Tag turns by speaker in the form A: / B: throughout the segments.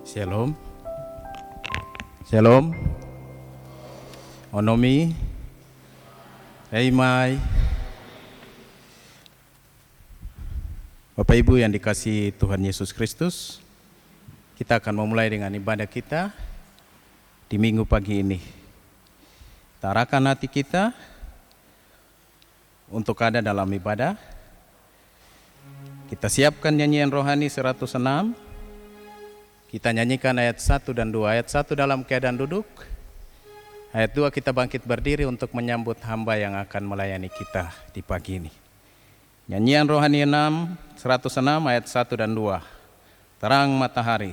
A: Shalom. Shalom. Onomi. Reimai. Bapak Ibu yang dikasihi Tuhan Yesus Kristus, kita akan memulai dengan ibadah kita di minggu pagi ini. Tarakan hati kita untuk ada dalam ibadah. Kita siapkan nyanyian rohani 106. Kita nyanyikan ayat 1 dan 2. Ayat 1 dalam keadaan duduk. Ayat 2 kita bangkit berdiri untuk menyambut hamba yang akan melayani kita di pagi ini. Nyanyian rohani 106 ayat 1 dan 2. Terang matahari.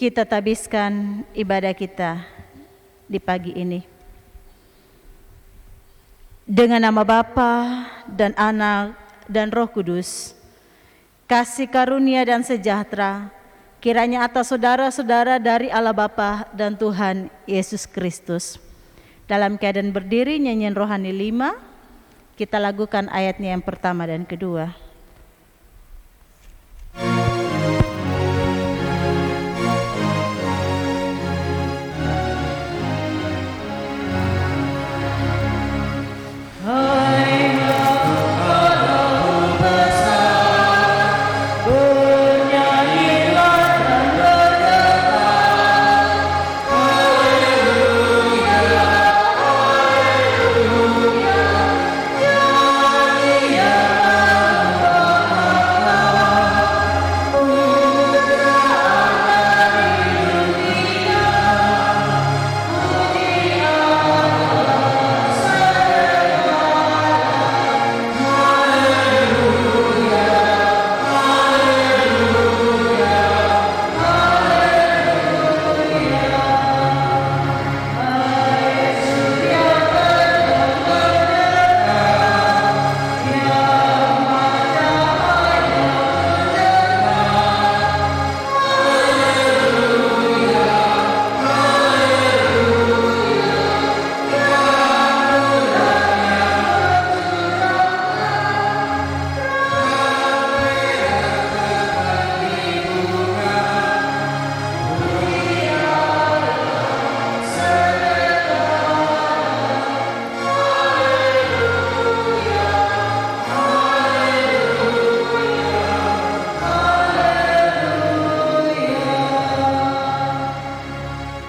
B: Kita tabiskan ibadah kita di pagi ini. Dengan nama Bapa dan Anak dan Roh Kudus, kasih karunia dan sejahtera kiranya atas saudara-saudara dari Allah Bapa dan Tuhan Yesus Kristus. Dalam keadaan berdiri, nyanyian rohani 5, kita lakukan ayatnya yang pertama dan kedua.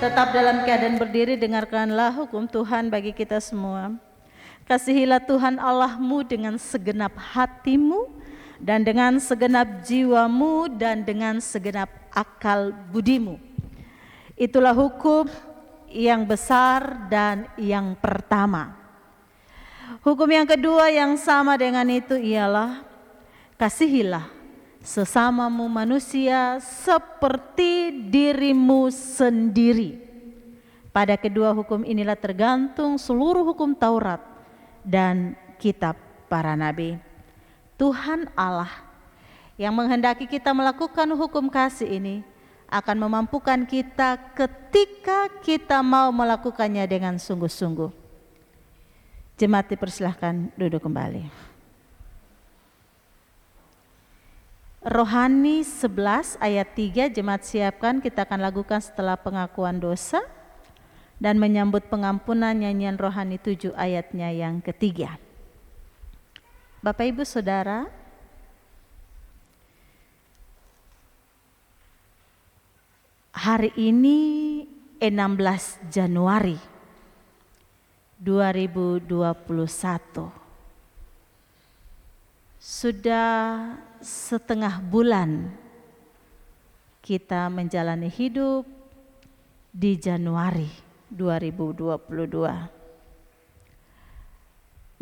B: Tetap dalam keadaan berdiri, dengarkanlah hukum Tuhan bagi kita semua. Kasihilah Tuhan Allahmu dengan segenap hatimu dan dengan segenap jiwamu dan dengan segenap akal budimu. Itulah hukum yang besar dan yang pertama. Hukum yang kedua yang sama dengan itu ialah kasihilah sesamamu manusia seperti dirimu sendiri. Pada kedua hukum inilah tergantung seluruh hukum Taurat dan kitab para nabi. Tuhan Allah yang menghendaki kita melakukan hukum kasih ini akan memampukan kita ketika kita mau melakukannya dengan sungguh-sungguh. Jemaat dipersilahkan duduk kembali. Rohani 11 ayat 3 jemaat siapkan, kita akan lakukan setelah pengakuan dosa dan menyambut pengampunan nyanyian rohani 7 ayatnya yang ketiga. Bapak Ibu Saudara, hari ini 16 Januari 2021. Sudah setengah bulan kita menjalani hidup di Januari 2022.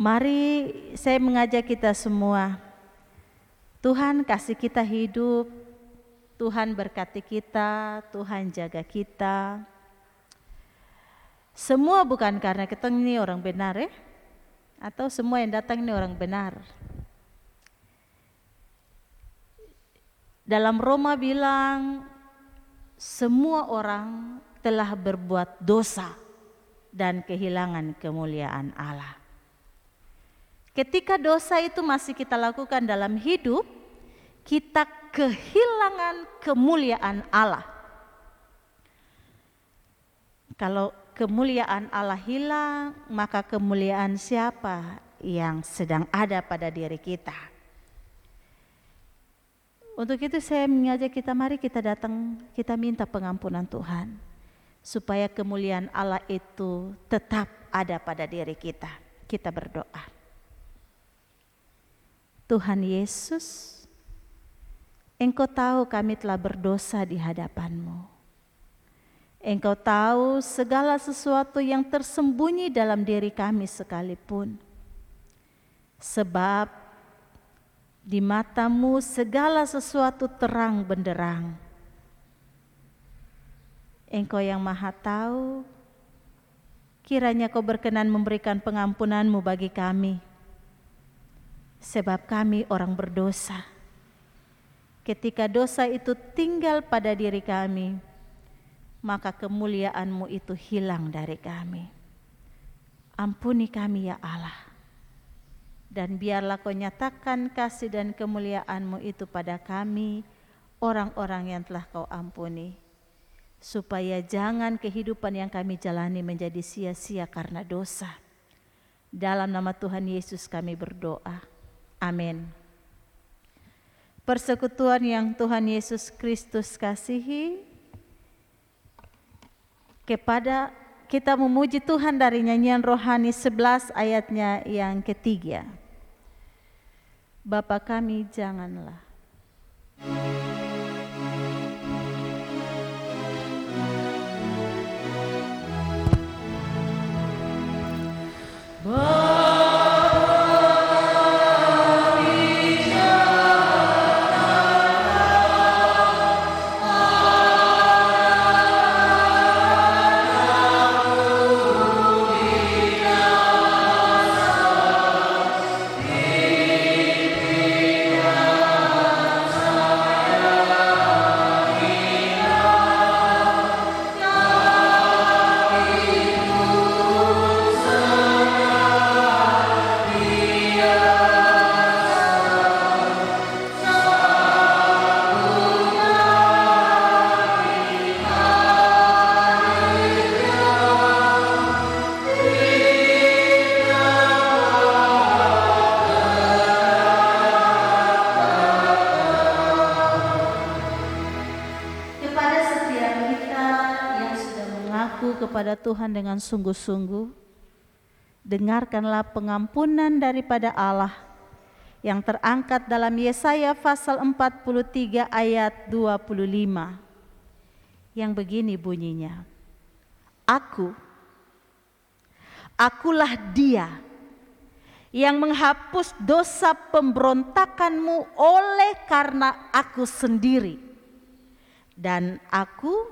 B: Mari saya mengajak kita semua, Tuhan kasih kita hidup, Tuhan berkati kita, Tuhan jaga kita. Semua bukan karena kita ini orang benar ya, atau semua yang datang ini orang benar. Dalam Roma bilang, semua orang telah berbuat dosa dan kehilangan kemuliaan Allah. Ketika dosa itu masih kita lakukan dalam hidup, kita kehilangan kemuliaan Allah. Kalau kemuliaan Allah hilang, maka kemuliaan siapa yang sedang ada pada diri kita? Untuk itu saya mengajak kita, mari kita datang, kita minta pengampunan Tuhan, supaya kemuliaan Allah itu tetap ada pada diri kita. Kita berdoa. Tuhan Yesus, Engkau tahu kami telah berdosa di hadapan-Mu. Engkau tahu segala sesuatu yang tersembunyi dalam diri kami sekalipun. Sebab di mata-Mu segala sesuatu terang benderang. Engkau yang Maha Tahu, kiranya Kau berkenan memberikan pengampunan-Mu bagi kami. Sebab kami orang berdosa. Ketika dosa itu tinggal pada diri kami, maka kemuliaan-Mu itu hilang dari kami. Ampuni kami ya Allah. Dan biarlah Kau nyatakan kasih dan kemuliaan-Mu itu pada kami, orang-orang yang telah Kau ampuni. Supaya jangan kehidupan yang kami jalani menjadi sia-sia karena dosa. Dalam nama Tuhan Yesus kami berdoa. Amin. Persekutuan yang Tuhan Yesus Kristus kasihi, kepada kita memuji Tuhan dari nyanyian rohani 11 ayatnya yang ketiga. Bapa kami janganlah. Kepada Tuhan dengan sungguh-sungguh, dengarkanlah pengampunan daripada Allah yang terangkat dalam Yesaya pasal 43 ayat 25 yang begini bunyinya. Akulah Dia yang menghapus dosa pemberontakanmu oleh karena aku sendiri. Dan aku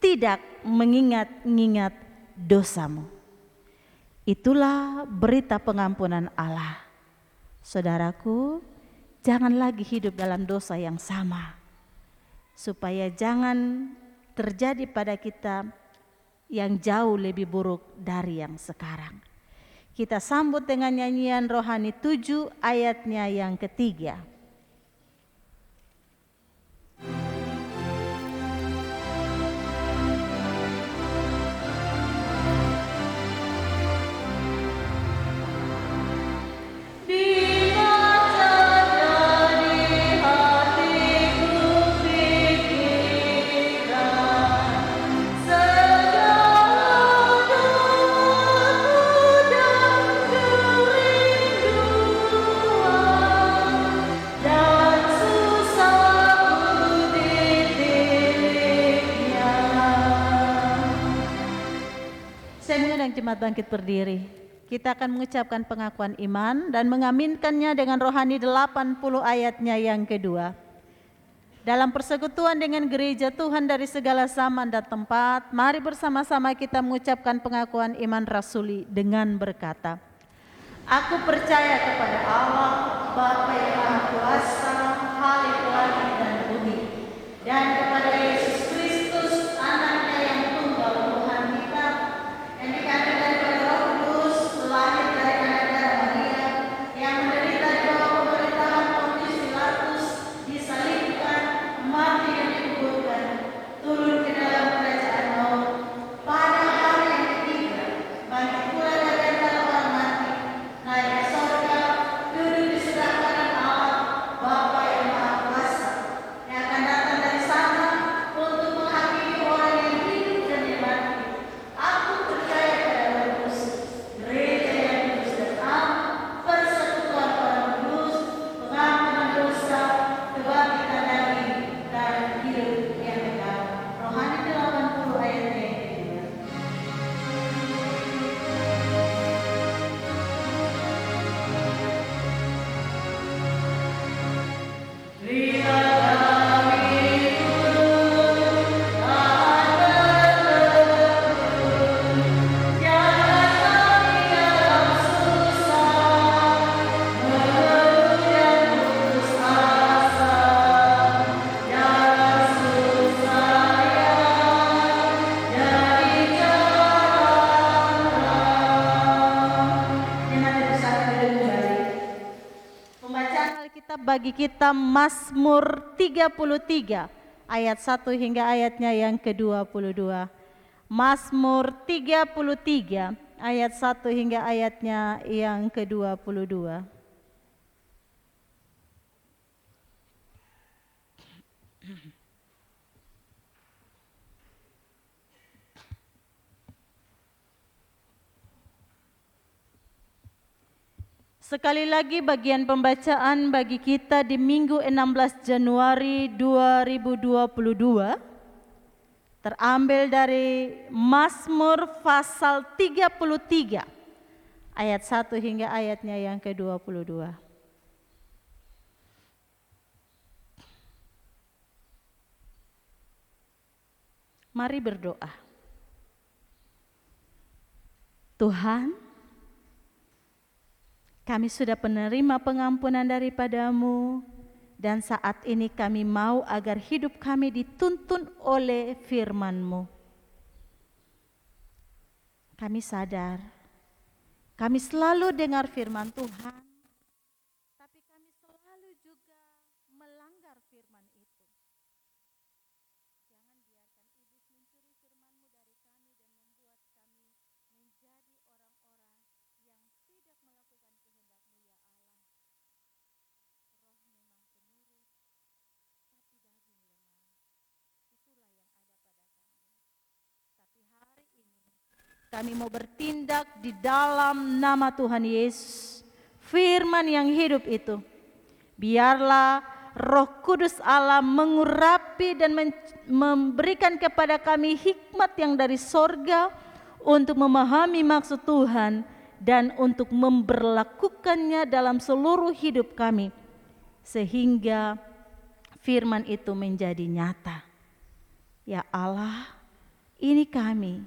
B: tidak mengingat-ingat dosamu. Itulah berita pengampunan Allah. Saudaraku, jangan lagi hidup dalam dosa yang sama, supaya jangan terjadi pada kita yang jauh lebih buruk dari yang sekarang. Kita sambut dengan nyanyian rohani 7 ayatnya yang ketiga. Jemaat bangkit berdiri. Kita akan mengucapkan pengakuan iman dan mengaminkannya dengan rohani 80 ayatnya yang kedua. Dalam persekutuan dengan gereja Tuhan dari segala zaman dan tempat, mari bersama-sama kita mengucapkan pengakuan iman rasuli dengan berkata, Aku percaya kepada Allah, Bapa yang Maha Kuasa, Haleluya dan bumi, dan kepada Yesus Kristus, Anaknya yang tunggal Tuhan kita, yang dikandung daripada Roh Kudus, lahir dari anak darah Maria, yang menderita di bawah pemerintahan Pontius Pilatus, disalibkan, mati dan dikuburkan, turun ke dalam kerajaan maut, pada hari yang ketiga, bangkit pula dari antara orang mati, naik ke sorga, duduk di sebelah kanan Allah, Bapa yang Maha Kuasa, yang akan datang dari sana untuk menghakimi orang yang hidup dan yang mati. Aku percaya pada Roh Kudus, gereja yang kudus dan am, persekutuan orang kudus, pengampunan dosa, kebangkitan daging, dan hidup yang kekal. Rohani 80 ayatnya yang kedua. Pembacaan Alkitab bagi kita Mazmur 33 ayat 1 hingga ayatnya yang ke-22. Mazmur 33 ayat 1 hingga ayatnya yang ke-22. Sekali lagi bagian pembacaan bagi kita di Minggu 16 Januari 2022 terambil dari Mazmur pasal 33 ayat 1 hingga ayatnya yang ke-22. Mari berdoa. Tuhan, kami sudah menerima pengampunan daripada-Mu, dan saat ini kami mau agar hidup kami dituntun oleh firman-Mu. Kami sadar, kami selalu dengar firman Tuhan, tapi kami selalu juga melanggar firman itu. Jangan biarkan iblis mencuri firman-Mu dari kami dan membuat kami menjadi orang-orang yang tidak melakukan kehendak-Mu, ya Allah. Roh memang penurut, tapi daging lemah. Itulah yang ada pada kami. Tapi hari ini kami mau bertindak di dalam nama Tuhan Yesus, firman yang hidup itu. Biarlah Roh Kudus Allah mengurapi dan memberikan kepada kami hikmat yang dari sorga untuk memahami maksud Tuhan dan untuk memberlakukannya dalam seluruh hidup kami, sehingga firman itu menjadi nyata. Ya Allah, ini kami,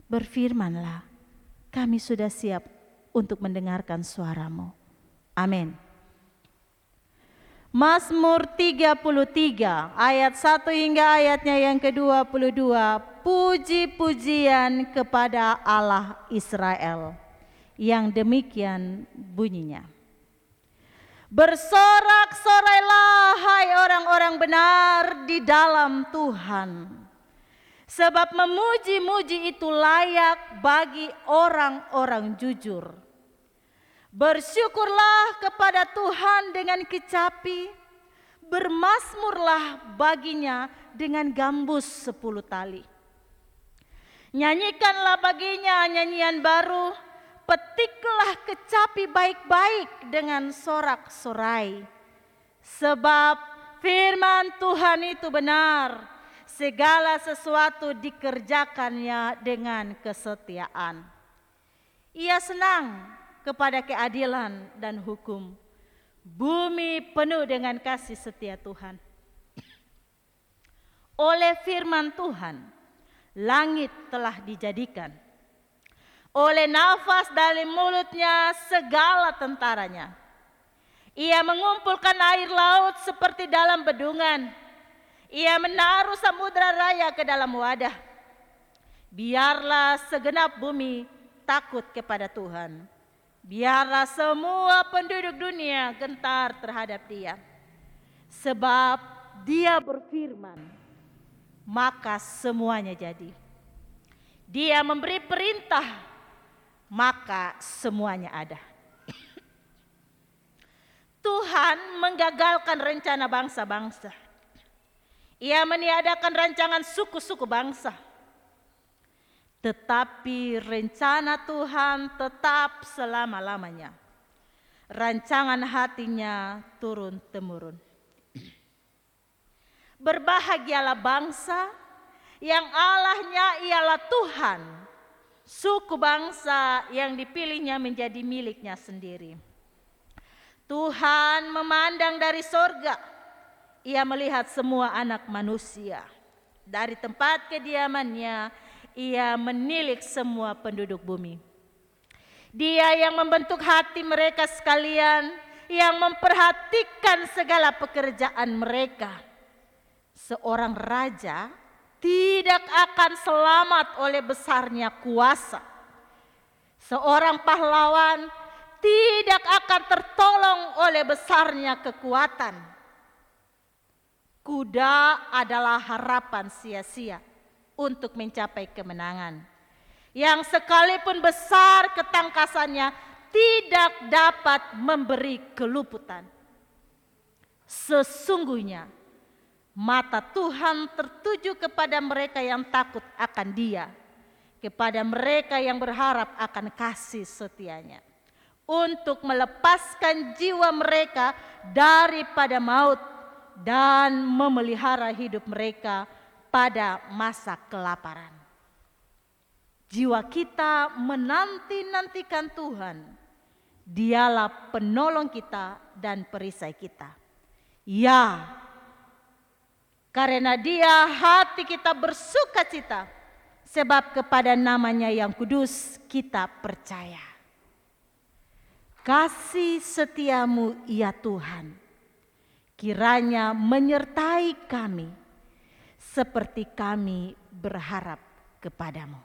B: berfirmanlah, kami sudah siap untuk mendengarkan suara-Mu. Amin. Mazmur 33 ayat 1 hingga ayatnya yang ke-22, puji-pujian kepada Allah Israel. Yang demikian bunyinya. Bersorak-sorailah hai orang-orang benar di dalam Tuhan. Sebab memuji-muji itu layak bagi orang-orang jujur. Bersyukurlah kepada Tuhan dengan kecapi, bermazmurlah baginya dengan gambus 10 tali. Nyanyikanlah baginya nyanyian baru, petiklah kecapi baik-baik dengan sorak-sorai. Sebab firman Tuhan itu benar, segala sesuatu dikerjakannya dengan kesetiaan. Ia senang kepada keadilan dan hukum. Bumi penuh dengan kasih setia Tuhan. Oleh firman Tuhan, langit telah dijadikan. Oleh nafas dari mulutnya segala tentaranya. Ia mengumpulkan air laut seperti dalam bedungan. Ia menaruh samudra raya ke dalam wadah. Biarlah segenap bumi takut kepada Tuhan. Biarlah semua penduduk dunia gentar terhadap Dia. Sebab Dia berfirman, maka semuanya jadi. Dia memberi perintah, maka semuanya ada. Tuhan menggagalkan rencana bangsa-bangsa. Ia meniadakan rancangan suku-suku bangsa. Tetapi rencana Tuhan tetap selama-lamanya. Rancangan hatinya turun-temurun. Berbahagialah bangsa yang Allahnya ialah Tuhan. Suku bangsa yang dipilihnya menjadi miliknya sendiri. Tuhan memandang dari sorga. Ia melihat semua anak manusia. Dari tempat kediamannya, Ia menilik semua penduduk bumi. Dia yang membentuk hati mereka sekalian, yang memperhatikan segala pekerjaan mereka. Seorang raja tidak akan selamat oleh besarnya kuasa. Seorang pahlawan tidak akan tertolong oleh besarnya kekuatan. Kuda adalah harapan sia-sia untuk mencapai kemenangan. Yang sekalipun besar ketangkasannya tidak dapat memberi keluputan. Sesungguhnya mata Tuhan tertuju kepada mereka yang takut akan Dia, kepada mereka yang berharap akan kasih setianya, untuk melepaskan jiwa mereka daripada maut dan memelihara hidup mereka pada masa kelaparan. Jiwa kita menanti-nantikan Tuhan. Dialah penolong kita dan perisai kita. Ya, karena Dia hati kita bersukacita, sebab kepada namanya yang kudus kita percaya. Kasih setiamu ya Tuhan, kiranya menyertai kami, seperti kami berharap kepadamu.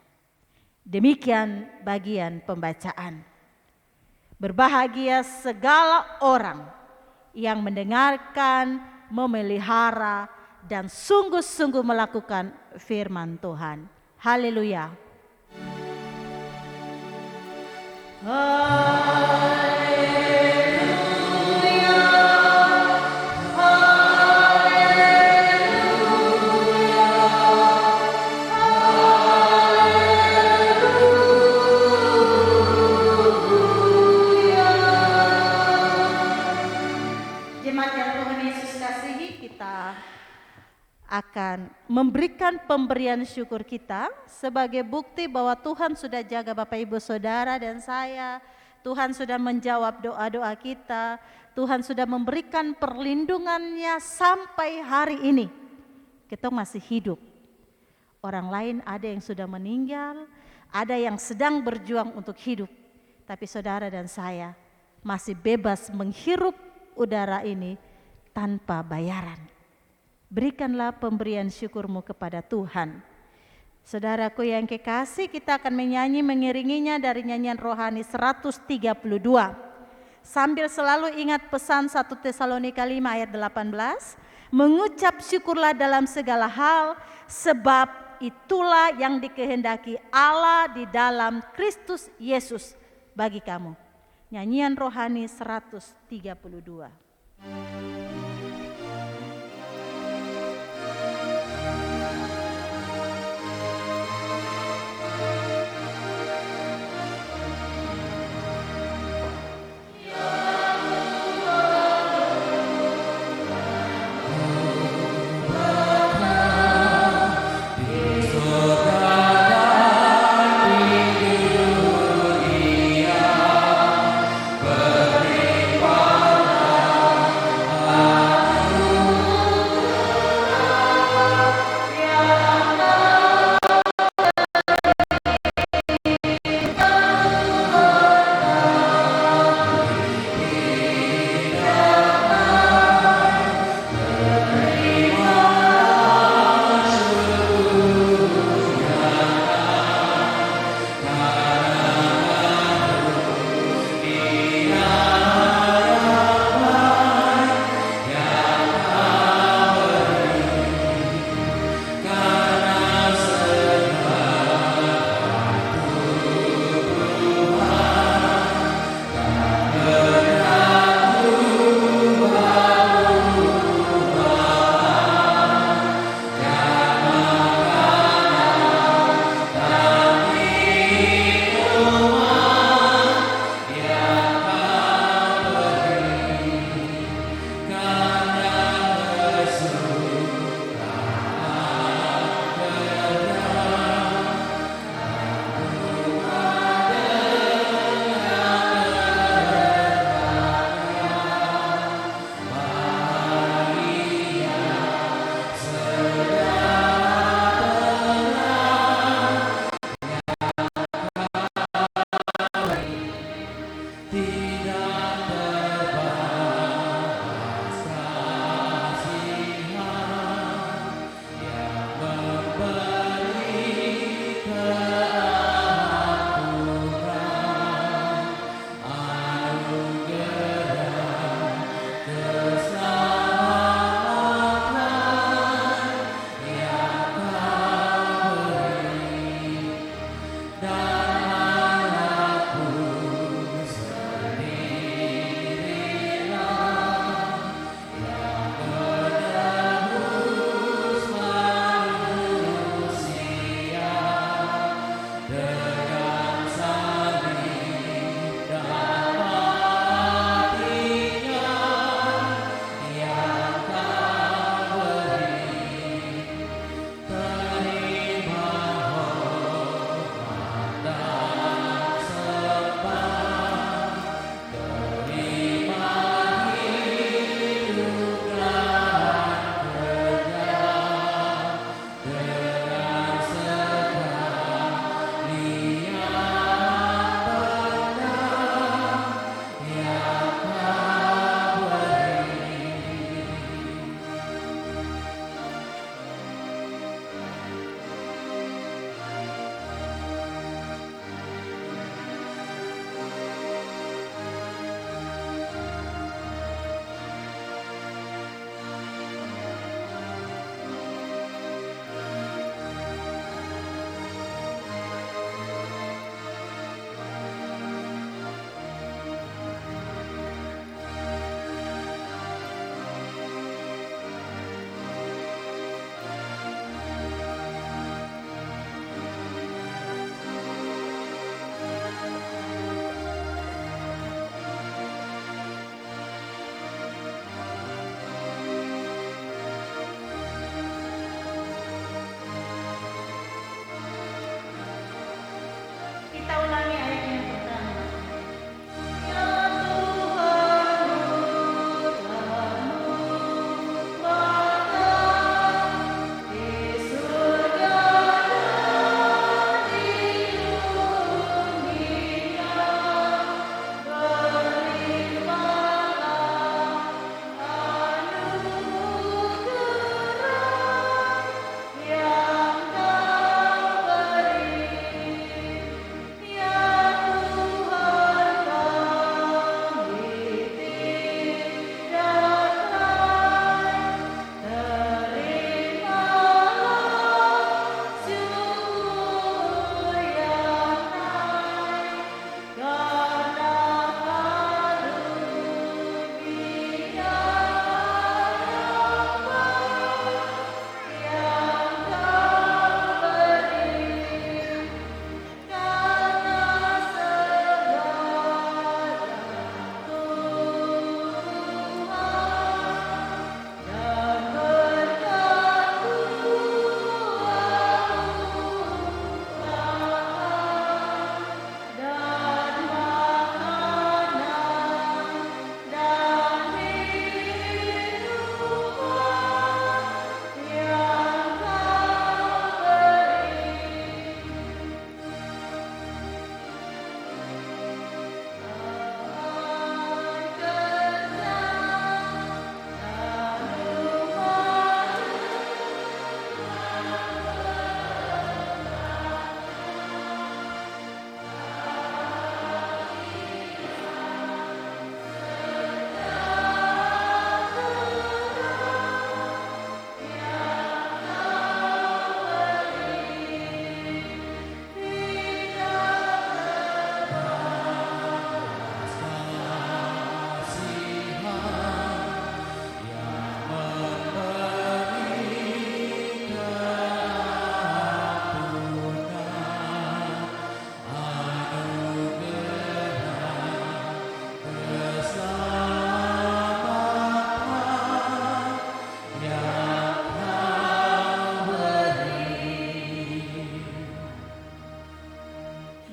B: Demikian bagian pembacaan. Berbahagia segala orang yang mendengarkan, memelihara, dan sungguh-sungguh melakukan firman Tuhan. Haleluya. akan memberikan pemberian syukur kita sebagai bukti bahwa Tuhan sudah jaga Bapak Ibu Saudara dan saya. Tuhan sudah menjawab doa-doa kita. Tuhan sudah memberikan perlindungannya sampai hari ini. Kita masih hidup. Orang lain ada yang sudah meninggal, ada yang sedang berjuang untuk hidup. Tapi saudara dan saya masih bebas menghirup udara ini tanpa bayaran. Berikanlah pemberian syukurmu kepada Tuhan. Saudaraku yang kekasih, kita akan menyanyi mengiringinya dari nyanyian rohani 132. Sambil selalu ingat pesan 1 Tesalonika 5 ayat 18. Mengucap syukurlah dalam segala hal, sebab itulah yang dikehendaki Allah di dalam Kristus Yesus bagi kamu. Nyanyian rohani 132.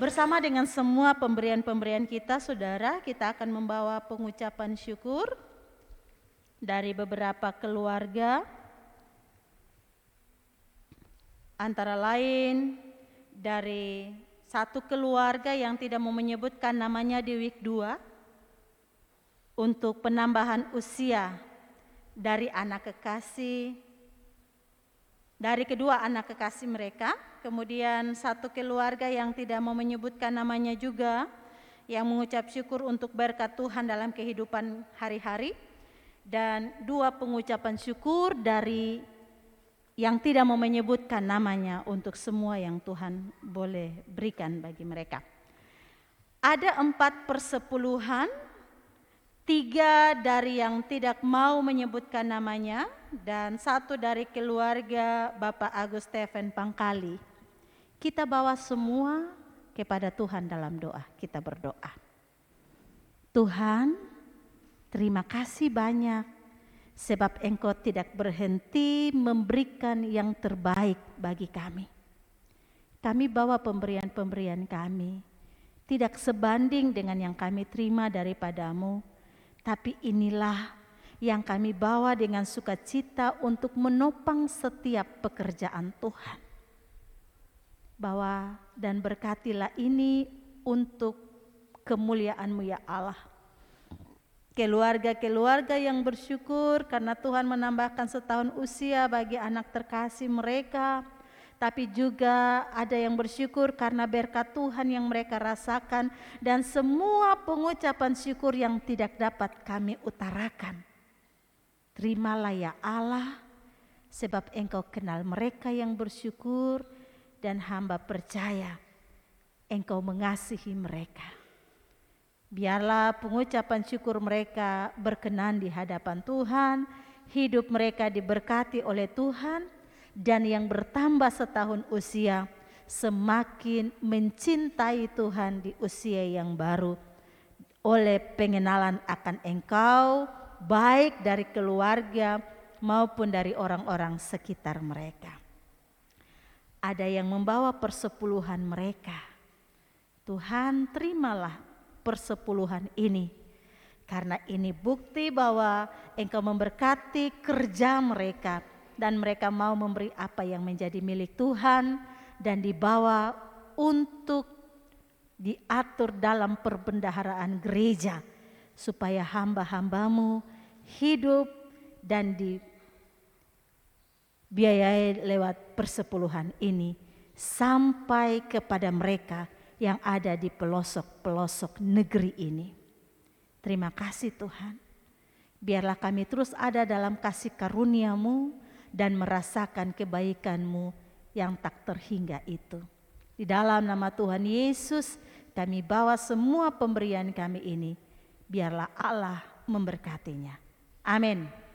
B: bersama dengan semua pemberian-pemberian kita, saudara, kita akan membawa pengucapan syukur dari beberapa keluarga, antara lain dari satu keluarga yang tidak mau menyebutkan namanya di week 2 untuk penambahan usia dari anak kekasih, dari kedua anak kekasih mereka. Kemudian satu keluarga yang tidak mau menyebutkan namanya juga, yang mengucap syukur untuk berkat Tuhan dalam kehidupan hari-hari. Dan 2 pengucapan syukur dari yang tidak mau menyebutkan namanya untuk semua yang Tuhan boleh berikan bagi mereka. Ada 4 persepuluhan, 3 dari yang tidak mau menyebutkan namanya, dan 1 dari keluarga Bapak Agus Steven Pangkali. Kita bawa semua kepada Tuhan dalam doa. Kita berdoa. Tuhan, terima kasih banyak sebab Engkau tidak berhenti memberikan yang terbaik bagi kami. Kami bawa pemberian-pemberian kami, tidak sebanding dengan yang kami terima daripadamu, tapi inilah yang kami bawa dengan sukacita untuk menopang setiap pekerjaan Tuhan. Bawa dan berkatilah ini untuk kemuliaan-Mu ya Allah. Keluarga-keluarga yang bersyukur karena Tuhan menambahkan setahun usia bagi anak terkasih mereka, tapi juga ada yang bersyukur karena berkat Tuhan yang mereka rasakan, dan semua pengucapan syukur yang tidak dapat kami utarakan. Terimalah ya Allah, sebab Engkau kenal mereka yang bersyukur, dan hamba percaya Engkau mengasihi mereka. Biarlah pengucapan syukur mereka berkenan di hadapan Tuhan, hidup mereka diberkati oleh Tuhan, dan yang bertambah setahun usia semakin mencintai Tuhan di usia yang baru oleh pengenalan akan Engkau, baik dari keluarga maupun dari orang-orang sekitar mereka. Ada yang membawa persepuluhan mereka. Tuhan, terimalah persepuluhan ini, karena ini bukti bahwa Engkau memberkati kerja mereka, dan mereka mau memberi apa yang menjadi milik Tuhan dan dibawa untuk diatur dalam perbendaharaan gereja, supaya hamba-hambamu hidup dan dibiayai lewat persepuluhan ini sampai kepada mereka yang ada di pelosok-pelosok negeri ini. Terima kasih Tuhan. Biarlah kami terus ada dalam kasih karunia-Mu dan merasakan kebaikan-Mu yang tak terhingga itu. Di dalam nama Tuhan Yesus kami bawa semua pemberian kami ini. Biarlah Allah memberkatinya. Amin.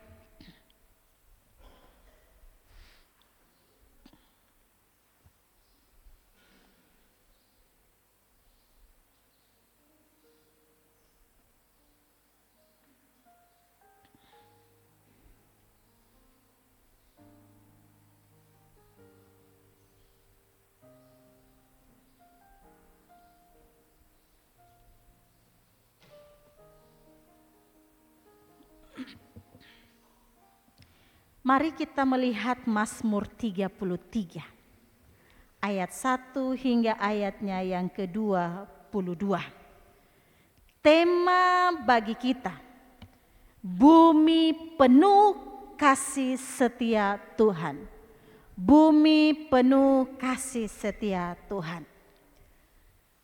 B: Mari kita melihat Mazmur 33 ayat 1 hingga ayatnya yang ke-22. Tema bagi kita, bumi penuh kasih setia Tuhan. Bumi penuh kasih setia Tuhan.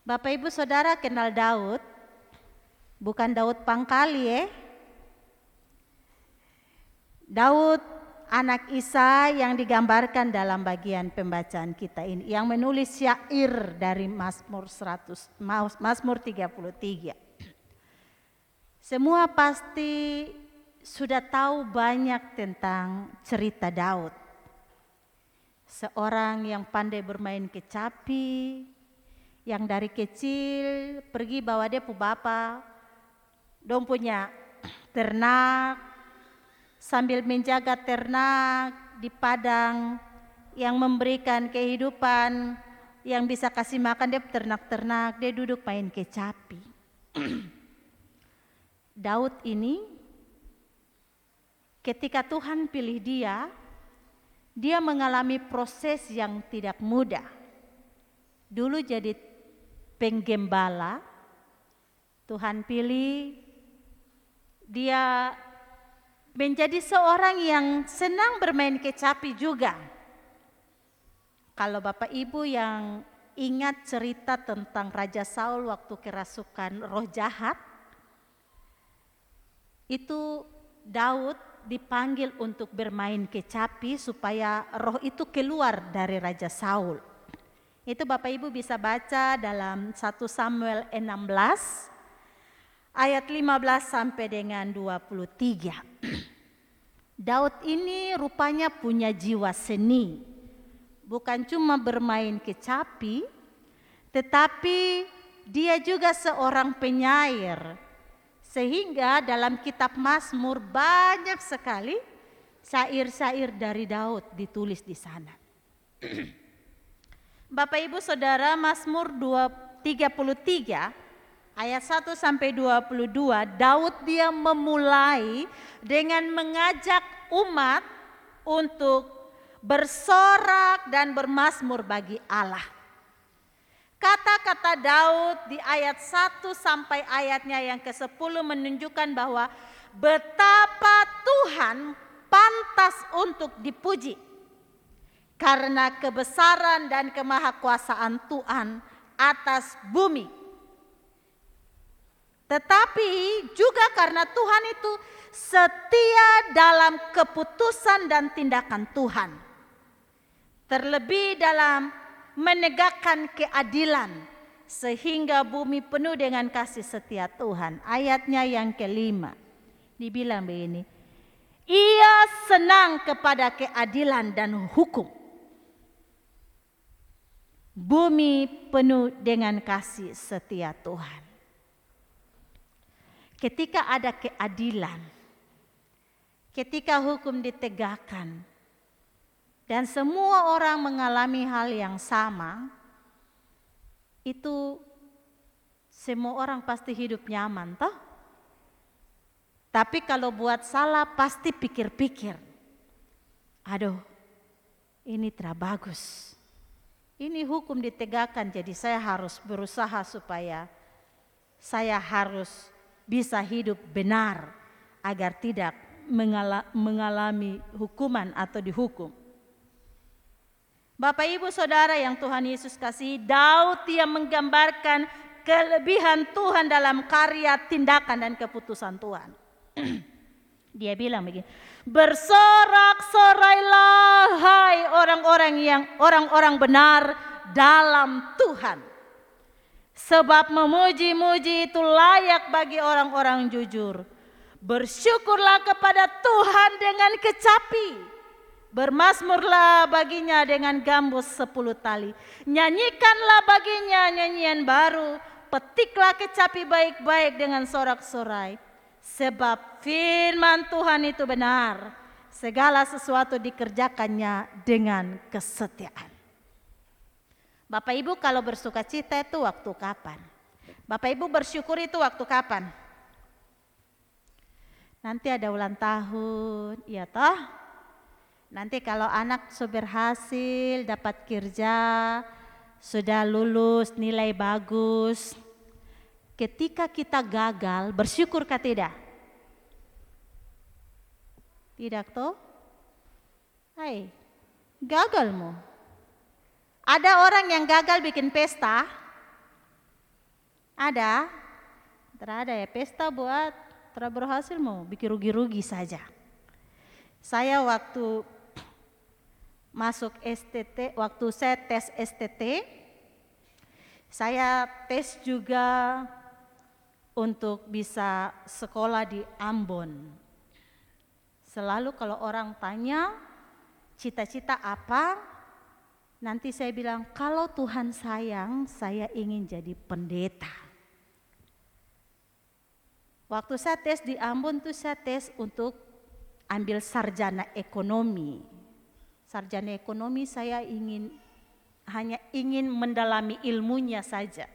B: Bapak Ibu Saudara kenal Daud? Bukan Daud Pangkali Daud anak Isa yang digambarkan dalam bagian pembacaan kita ini, yang menulis syair dari Mazmur 33. Semua pasti sudah tahu banyak tentang cerita Daud. Seorang yang pandai bermain kecapi, yang dari kecil pergi bawa dia pu bapa, dong punya ternak, sambil menjaga ternak di padang yang memberikan kehidupan yang bisa kasih makan dia ternak-ternak, dia duduk main kecapi. Daud ini ketika Tuhan pilih dia mengalami proses yang tidak mudah. Dulu jadi penggembala, Tuhan pilih dia menjadi seorang yang senang bermain kecapi juga. Kalau Bapak Ibu yang ingat cerita tentang Raja Saul waktu kerasukan roh jahat, itu Daud dipanggil untuk bermain kecapi supaya roh itu keluar dari Raja Saul. Itu Bapak Ibu bisa baca dalam 1 Samuel 16 ayat 15 sampai dengan 23. Daud ini rupanya punya jiwa seni. Bukan cuma bermain kecapi, tetapi dia juga seorang penyair. Sehingga dalam kitab Mazmur banyak sekali syair-syair dari Daud ditulis di sana. Bapak Ibu Saudara, Mazmur 33 ayat 1 sampai 22, Daud dia memulai dengan mengajak umat untuk bersorak dan bermazmur bagi Allah. Kata-kata Daud di ayat 1 sampai ayatnya yang ke-10 menunjukkan bahwa betapa Tuhan pantas untuk dipuji. Karena kebesaran dan kemahakuasaan Tuhan atas bumi. Tetapi juga karena Tuhan itu setia dalam keputusan dan tindakan Tuhan. Terlebih dalam menegakkan keadilan sehingga bumi penuh dengan kasih setia Tuhan. Ayatnya yang ke-5 dibilang begini, Ia senang kepada keadilan dan hukum. Bumi penuh dengan kasih setia Tuhan. Ketika ada keadilan, ketika hukum ditegakkan, dan semua orang mengalami hal yang sama, itu semua orang pasti hidup nyaman, toh? Tapi kalau buat salah pasti pikir-pikir, aduh ini tidak bagus. Ini hukum ditegakkan, jadi saya harus berusaha supaya saya harus bisa hidup benar agar tidak mengalami hukuman atau dihukum. Bapak Ibu Saudara yang Tuhan Yesus kasih, Daud yang menggambarkan kelebihan Tuhan dalam karya, tindakan dan keputusan Tuhan. Dia bilang begini, bersorak-sorailah hai orang-orang benar dalam Tuhan. Sebab memuji-muji itu layak bagi orang-orang jujur. Bersyukurlah kepada Tuhan dengan kecapi. Bermazmurlah baginya dengan gambus 10 tali. Nyanyikanlah baginya nyanyian baru. Petiklah kecapi baik-baik dengan sorak-sorai. Sebab firman Tuhan itu benar. Segala sesuatu dikerjakannya dengan kesetiaan. Bapak Ibu kalau bersuka cita itu waktu kapan? Bapak Ibu bersyukur itu waktu kapan? Nanti ada ulang tahun, ya toh? Nanti kalau anak sudah berhasil, dapat kerja, sudah lulus, nilai bagus. Ketika kita gagal, bersyukur kah tidak? Tidak toh? Hai, gagalmu. Ada orang yang gagal bikin pesta? Ada? Tidak ada ya, pesta buat tidak berhasil mau bikin rugi-rugi saja. Saya waktu masuk STT, waktu saya tes STT, saya tes juga untuk bisa sekolah di Ambon. Selalu kalau orang tanya cita-cita apa, nanti saya bilang, kalau Tuhan sayang, saya ingin jadi pendeta. Waktu saya tes di Ambon tuh saya tes untuk ambil sarjana ekonomi. Sarjana ekonomi saya ingin hanya ingin mendalami ilmunya saja.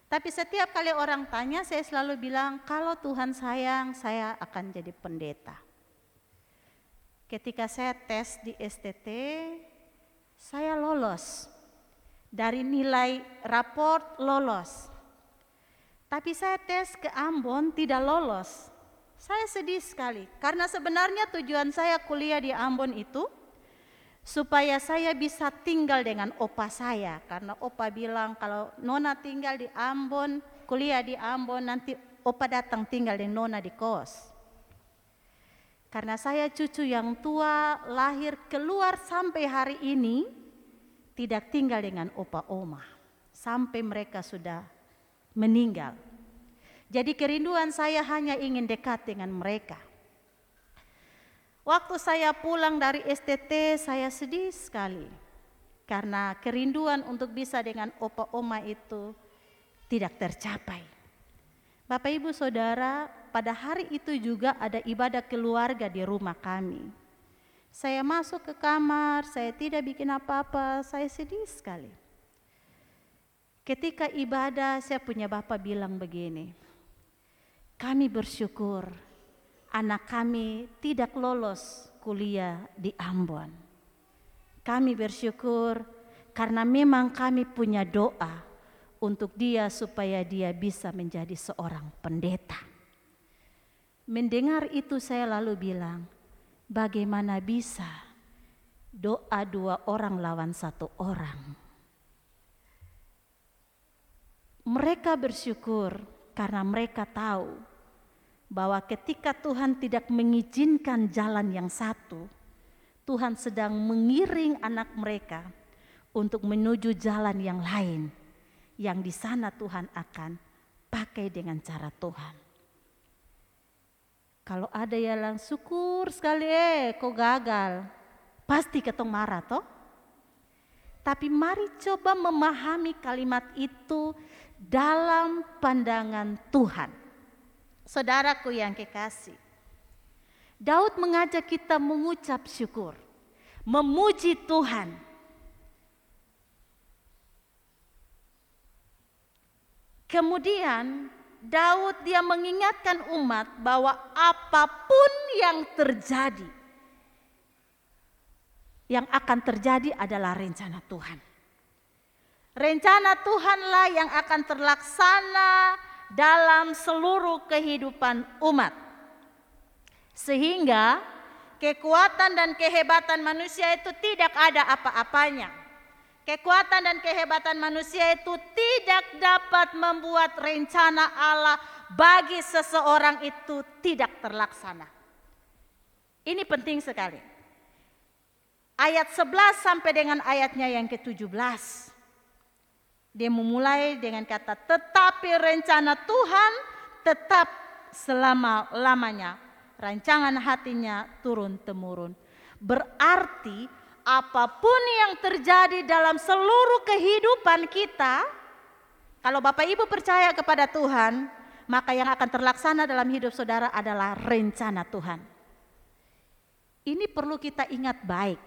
B: Tapi setiap kali orang tanya, saya selalu bilang, kalau Tuhan sayang, saya akan jadi pendeta. Ketika saya tes di STT, saya lolos. Dari nilai raport lolos. Tapi saya tes ke Ambon tidak lolos. Saya sedih sekali, karena sebenarnya tujuan saya kuliah di Ambon itu supaya saya bisa tinggal dengan opa saya, karena opa bilang kalau Nona tinggal di Ambon, kuliah di Ambon, nanti opa datang tinggal dengan Nona di kos. Karena saya cucu yang tua, lahir keluar sampai hari ini tidak tinggal dengan opa oma sampai mereka sudah meninggal. Jadi kerinduan saya hanya ingin dekat dengan mereka. Waktu saya pulang dari STT, saya sedih sekali karena kerinduan untuk bisa dengan opa oma itu tidak tercapai. Bapak Ibu Saudara, pada hari itu juga ada ibadah keluarga di rumah kami. Saya masuk ke kamar, saya tidak bikin apa-apa, saya sedih sekali. Ketika ibadah, saya punya bapak bilang begini, kami bersyukur anak kami tidak lolos kuliah di Ambon. Kami bersyukur karena memang kami punya doa untuk dia supaya dia bisa menjadi seorang pendeta. Mendengar itu saya lalu bilang, bagaimana bisa doa 2 orang lawan 1 orang? Mereka bersyukur karena mereka tahu bahwa ketika Tuhan tidak mengizinkan jalan yang satu, Tuhan sedang mengiring anak mereka untuk menuju jalan yang lain, yang di sana Tuhan akan pakai dengan cara Tuhan. Kalau ada yang syukur sekali, kok gagal, pasti ketong marah toh. Tapi mari coba memahami kalimat itu dalam pandangan Tuhan. Saudaraku yang kekasih, Daud mengajak kita mengucap syukur, memuji Tuhan. Kemudian Daud dia mengingatkan umat bahwa apapun yang terjadi, yang akan terjadi adalah rencana Tuhan. Rencana Tuhanlah yang akan terlaksana dalam seluruh kehidupan umat. Sehingga kekuatan dan kehebatan manusia itu tidak ada apa-apanya. Kekuatan dan kehebatan manusia itu tidak dapat membuat rencana Allah bagi seseorang itu tidak terlaksana. Ini penting sekali. Ayat 11 sampai dengan ayatnya yang ke-17. Dia memulai dengan kata, tetapi rencana Tuhan tetap selama-lamanya. Rancangan hatinya turun-temurun. Berarti apapun yang terjadi dalam seluruh kehidupan kita, kalau Bapak Ibu percaya kepada Tuhan, maka yang akan terlaksana dalam hidup saudara adalah rencana Tuhan. Ini perlu kita ingat baik.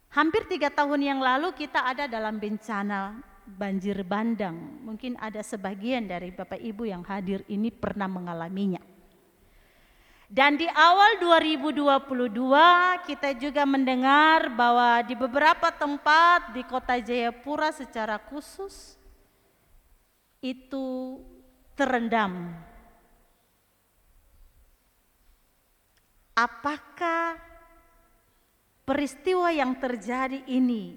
B: Hampir 3 tahun yang lalu kita ada dalam bencana banjir bandang. Mungkin ada sebagian dari Bapak Ibu yang hadir ini pernah mengalaminya. Dan di awal 2022 kita juga mendengar bahwa di beberapa tempat di kota Jayapura secara khusus itu terendam. Apakah peristiwa yang terjadi ini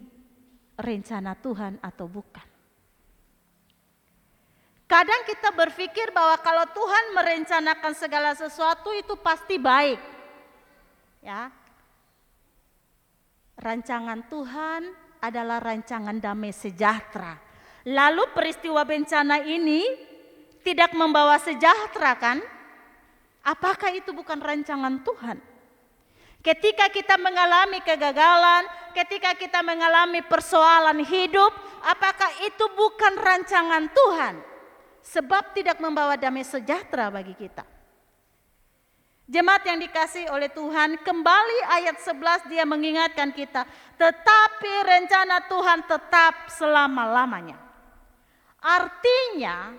B: rencana Tuhan atau bukan? Kadang kita berpikir bahwa kalau Tuhan merencanakan segala sesuatu itu pasti baik. Ya. Rancangan Tuhan adalah rancangan damai sejahtera. Lalu peristiwa bencana ini tidak membawa sejahtera kan? Apakah itu bukan rancangan Tuhan? Ketika kita mengalami kegagalan, ketika kita mengalami persoalan hidup, apakah itu bukan rancangan Tuhan? Sebab tidak membawa damai sejahtera bagi kita. Jemaat yang dikasihi oleh Tuhan, kembali ayat 11 dia mengingatkan kita, tetapi rencana Tuhan tetap selama-lamanya. Artinya,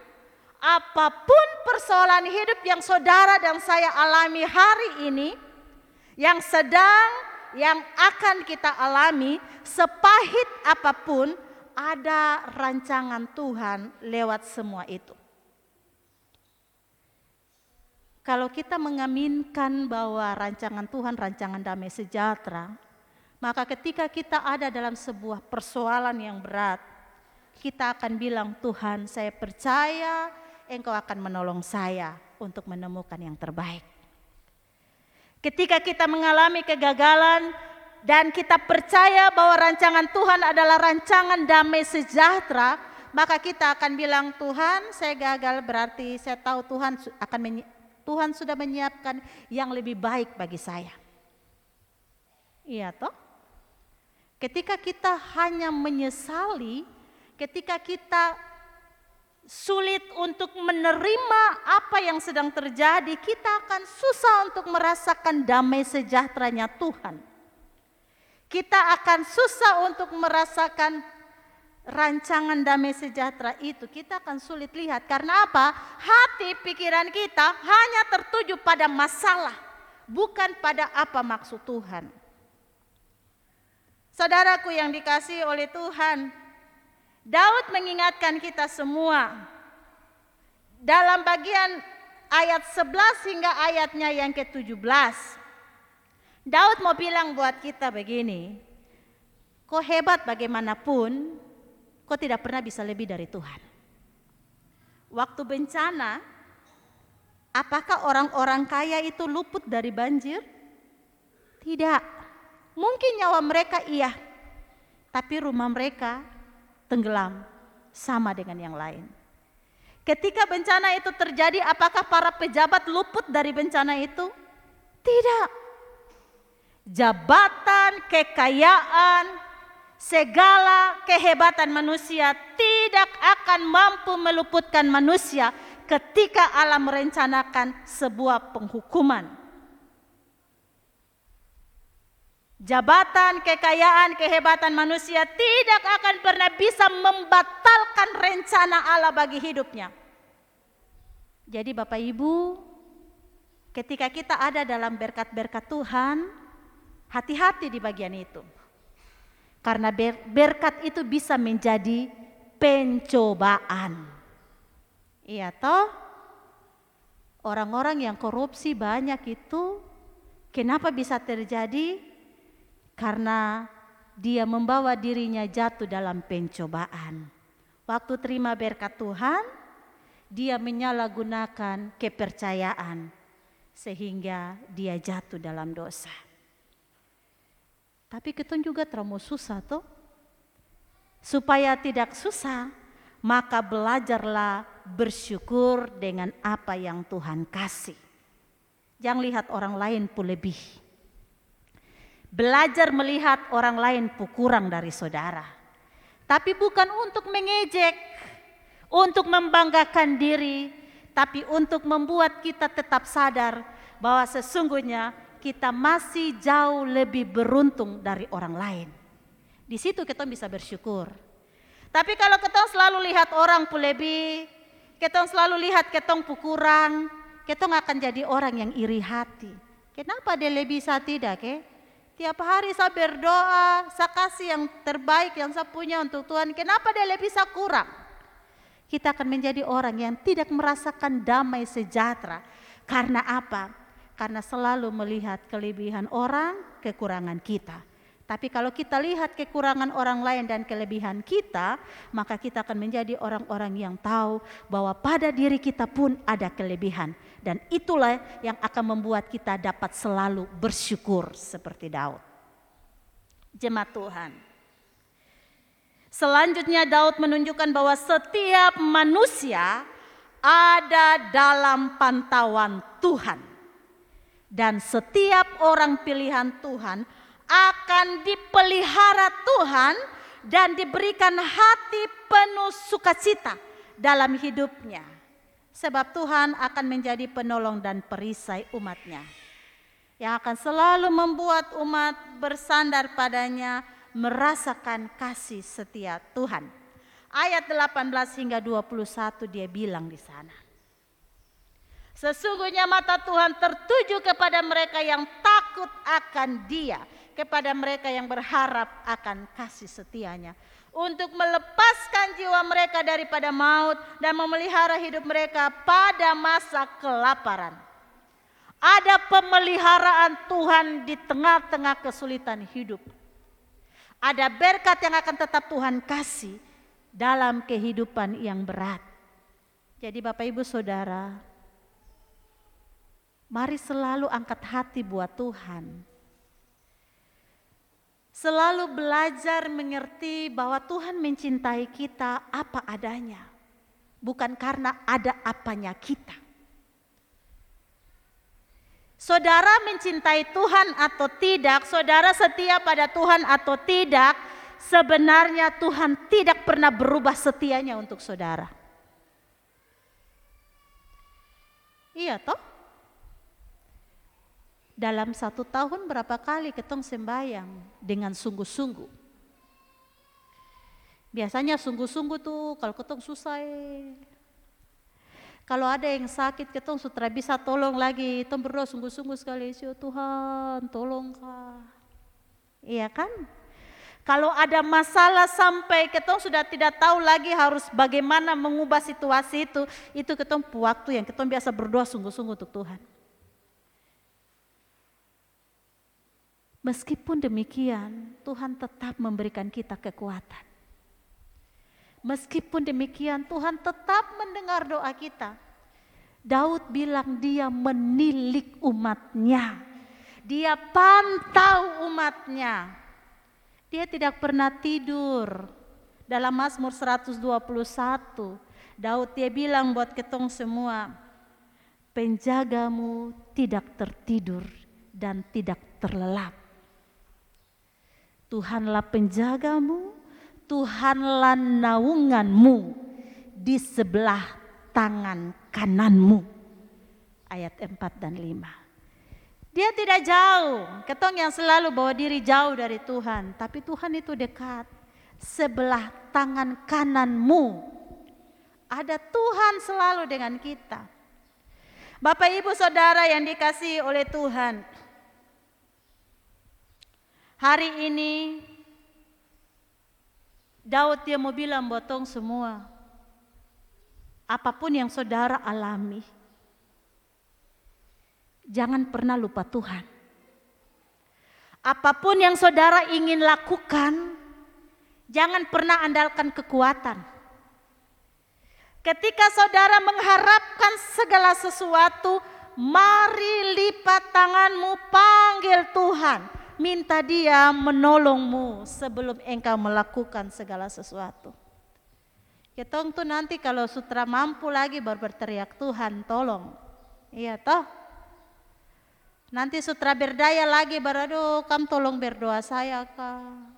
B: apapun persoalan hidup yang saudara dan saya alami hari ini, yang akan kita alami, sepahit apapun, ada rancangan Tuhan lewat semua itu. Kalau kita mengaminkan bahwa rancangan Tuhan rancangan damai sejahtera, maka ketika kita ada dalam sebuah persoalan yang berat, kita akan bilang, Tuhan, saya percaya Engkau akan menolong saya untuk menemukan yang terbaik. Ketika kita mengalami kegagalan dan kita percaya bahwa rancangan Tuhan adalah rancangan damai sejahtera, maka kita akan bilang, Tuhan, saya gagal, berarti saya tahu Tuhan sudah menyiapkan yang lebih baik bagi saya. Iya toh? Ketika kita hanya menyesali, ketika kita sulit untuk menerima apa yang sedang terjadi, kita akan susah untuk merasakan damai sejahteranya Tuhan. Kita akan susah untuk merasakan rancangan damai sejahtera itu, kita akan sulit lihat. Karena apa? Hati pikiran kita hanya tertuju pada masalah, bukan pada apa maksud Tuhan. Saudaraku yang dikasihi oleh Tuhan, Daud mengingatkan kita semua dalam bagian ayat 11 hingga ayatnya yang ke-17. Daud mau bilang buat kita begini, kau hebat bagaimanapun, kau tidak pernah bisa lebih dari Tuhan. Waktu bencana, apakah orang-orang kaya itu luput dari banjir? Tidak. Mungkin nyawa mereka iya, tapi rumah mereka tenggelam sama dengan yang lain. Ketika bencana itu terjadi, apakah para pejabat luput dari bencana itu? Tidak. Jabatan, kekayaan, segala kehebatan manusia tidak akan mampu meluputkan manusia ketika Allah merencanakan sebuah penghukuman. Jabatan, kekayaan, kehebatan manusia tidak akan pernah bisa membatalkan rencana Allah bagi hidupnya. Jadi Bapak Ibu, ketika kita ada dalam berkat-berkat Tuhan, hati-hati di bagian itu. Karena berkat itu bisa menjadi pencobaan. Iya toh? Orang-orang yang korupsi banyak itu, kenapa bisa terjadi? Karena dia membawa dirinya jatuh dalam pencobaan. Waktu terima berkat Tuhan, dia menyalahgunakan kepercayaan sehingga dia jatuh dalam dosa. Tapi kita juga terlalu susah toh. Supaya tidak susah, maka belajarlah bersyukur dengan apa yang Tuhan kasih. Jangan lihat orang lain pun lebih. Belajar melihat orang lain pun kurang dari saudara. Tapi bukan untuk mengejek, untuk membanggakan diri, tapi untuk membuat kita tetap sadar bahwa sesungguhnya kita masih jauh lebih beruntung dari orang lain. Di situ kita bisa bersyukur. Tapi kalau kita selalu lihat orang pun lebih, kita selalu lihat kita pun kurang, kita akan jadi orang yang iri hati. Kenapa dia lebih, saya tidak? Tiap hari saya berdoa, saya kasih yang terbaik yang saya punya untuk Tuhan. Kenapa dia lebih, saya kurang? Kita akan menjadi orang yang tidak merasakan damai sejahtera. Karena apa? Karena selalu melihat kelebihan orang, kekurangan kita. Tapi kalau kita lihat kekurangan orang lain dan kelebihan kita, maka kita akan menjadi orang-orang yang tahu bahwa pada diri kita pun ada kelebihan. Dan itulah yang akan membuat kita dapat selalu bersyukur seperti Daud. Jemaat Tuhan. Selanjutnya Daud menunjukkan bahwa setiap manusia ada dalam pantauan Tuhan. Dan setiap orang pilihan Tuhan akan dipelihara Tuhan dan diberikan hati penuh sukacita dalam hidupnya. Sebab Tuhan akan menjadi penolong dan perisai umatnya. yang akan selalu membuat umat bersandar padanya, merasakan kasih setia Tuhan. Ayat 18 hingga 21 dia bilang di sana. Sesungguhnya mata Tuhan tertuju kepada mereka yang takut akan Dia, kepada mereka yang berharap akan kasih setianya, untuk melepaskan jiwa mereka daripada maut dan memelihara hidup mereka pada masa kelaparan. Ada pemeliharaan Tuhan di tengah-tengah kesulitan hidup. Ada berkat yang akan tetap Tuhan kasih dalam kehidupan yang berat. Jadi Bapak Ibu Saudara, mari selalu angkat hati buat Tuhan. Selalu belajar mengerti bahwa Tuhan mencintai kita apa adanya. Bukan karena ada apanya kita. Saudara mencintai Tuhan atau tidak, saudara setia pada Tuhan atau tidak, sebenarnya Tuhan tidak pernah berubah setianya untuk saudara. Iya toh? Dalam 1 tahun berapa kali ketong sembahyang dengan sungguh-sungguh. Biasanya sungguh-sungguh tuh kalau ketong susah. Kalau ada yang sakit ketong sutra bisa tolong lagi. Ketong berdoa sungguh-sungguh sekali. Ya Tuhan tolong kah. Iya kan? Kalau ada masalah sampai ketong sudah tidak tahu lagi harus bagaimana mengubah situasi itu ketong waktu yang ketong biasa berdoa sungguh-sungguh untuk Tuhan. Meskipun demikian, Tuhan tetap memberikan kita kekuatan. Meskipun demikian, Tuhan tetap mendengar doa kita. Daud bilang dia menilik umatnya. Dia pantau umatnya. Dia tidak pernah tidur. Dalam Mazmur 121, Daud dia bilang buat ketong semua, penjagamu tidak tertidur dan tidak terlelap. Tuhanlah penjagamu, Tuhanlah naunganmu di sebelah tangan kananmu. Ayat 4 dan 5. Dia tidak jauh, ketong yang selalu bawa diri jauh dari Tuhan. Tapi Tuhan itu dekat, sebelah tangan kananmu. Ada Tuhan selalu dengan kita. Bapak Ibu Saudara yang dikasihi oleh Tuhan, hari ini Daud dia mau bilang buat tong semua, apapun yang saudara alami, jangan pernah lupa Tuhan. Apapun yang saudara ingin lakukan, jangan pernah andalkan kekuatan. Ketika saudara mengharapkan segala sesuatu, mari lipat tanganmu, panggil Tuhan. Minta Dia menolongmu sebelum engkau melakukan segala sesuatu. Ketong tuh nanti kalau sutra mampu lagi baru berteriak Tuhan tolong. Iya toh? Nanti sutra berdaya lagi baru aduh kamu tolong berdoa saya kak.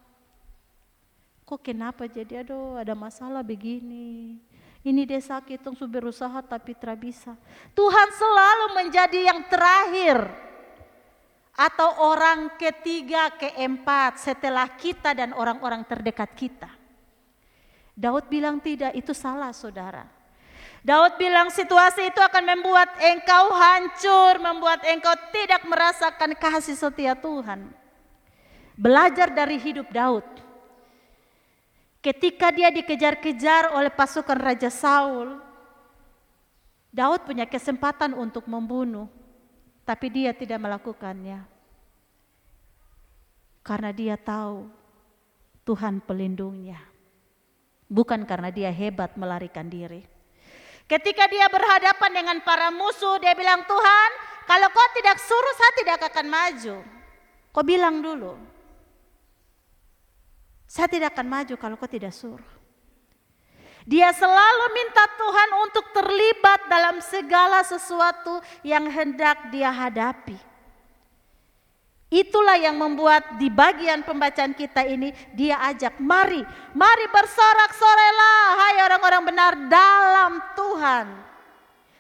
B: Kok kenapa jadi aduh ada masalah begini. Ini dia sakit tong su berusaha tapi tidak bisa. Tuhan selalu menjadi yang terakhir. Atau orang ketiga, keempat setelah kita dan orang-orang terdekat kita. Daud bilang tidak, itu salah saudara. Daud bilang situasi itu akan membuat engkau hancur, membuat engkau tidak merasakan kasih setia Tuhan. Belajar dari hidup Daud. Ketika dia dikejar-kejar oleh pasukan Raja Saul, Daud punya kesempatan untuk membunuh. Tapi dia tidak melakukannya. Karena dia tahu Tuhan pelindungnya. Bukan karena dia hebat melarikan diri. Ketika dia berhadapan dengan para musuh, dia bilang, Tuhan, kalau kau tidak suruh saya tidak akan maju. Kau bilang dulu. Saya tidak akan maju kalau kau tidak suruh. Dia selalu minta Tuhan untuk terlibat dalam segala sesuatu yang hendak dia hadapi. Itulah yang membuat di bagian pembacaan kita ini dia ajak, mari bersorak-sorailah hai orang-orang benar dalam Tuhan.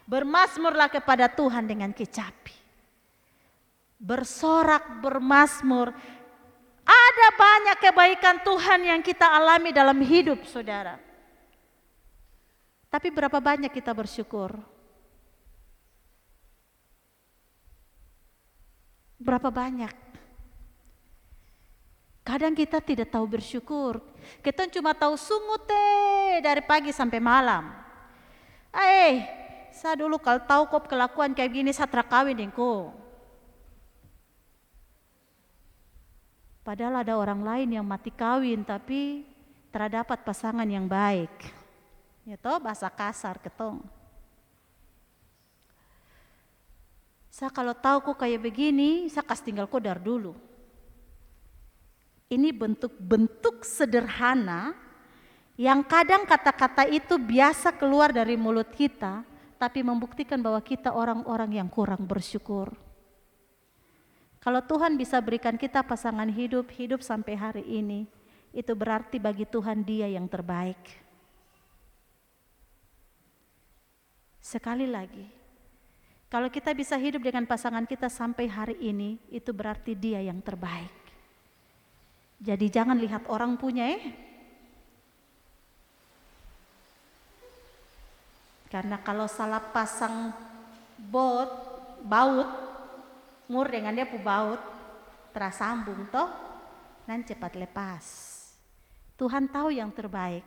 B: Bermazmurlah kepada Tuhan dengan kecapi. bersorak, bermazmur. Ada banyak kebaikan Tuhan yang kita alami dalam hidup saudara. Tapi berapa banyak kita bersyukur? Berapa banyak? Kadang kita tidak tahu bersyukur. Kita cuma tahu sungut dari pagi sampai malam. Saya dulu kalau tahu kok kelakuan kayak gini saya terakawin engkau. Padahal ada orang lain yang mati kawin tapi terdapat pasangan yang baik. Ya toh, bahasa kasar ketong. Saya kalau tahu kok kayak begini, saya kasih tinggal kok dari dulu. Ini bentuk-bentuk sederhana yang kadang kata-kata itu biasa keluar dari mulut kita, tapi membuktikan bahwa kita orang-orang yang kurang bersyukur. Kalau Tuhan bisa berikan kita pasangan hidup sampai hari ini, itu berarti bagi Tuhan Dia yang terbaik. Sekali lagi, kalau kita bisa hidup dengan pasangan kita sampai hari ini, itu berarti Dia yang terbaik. Jadi jangan lihat orang punya Karena kalau salah pasang baut, mur dengan dia pu baut terasambung toh, dan cepat lepas. Tuhan tahu yang terbaik.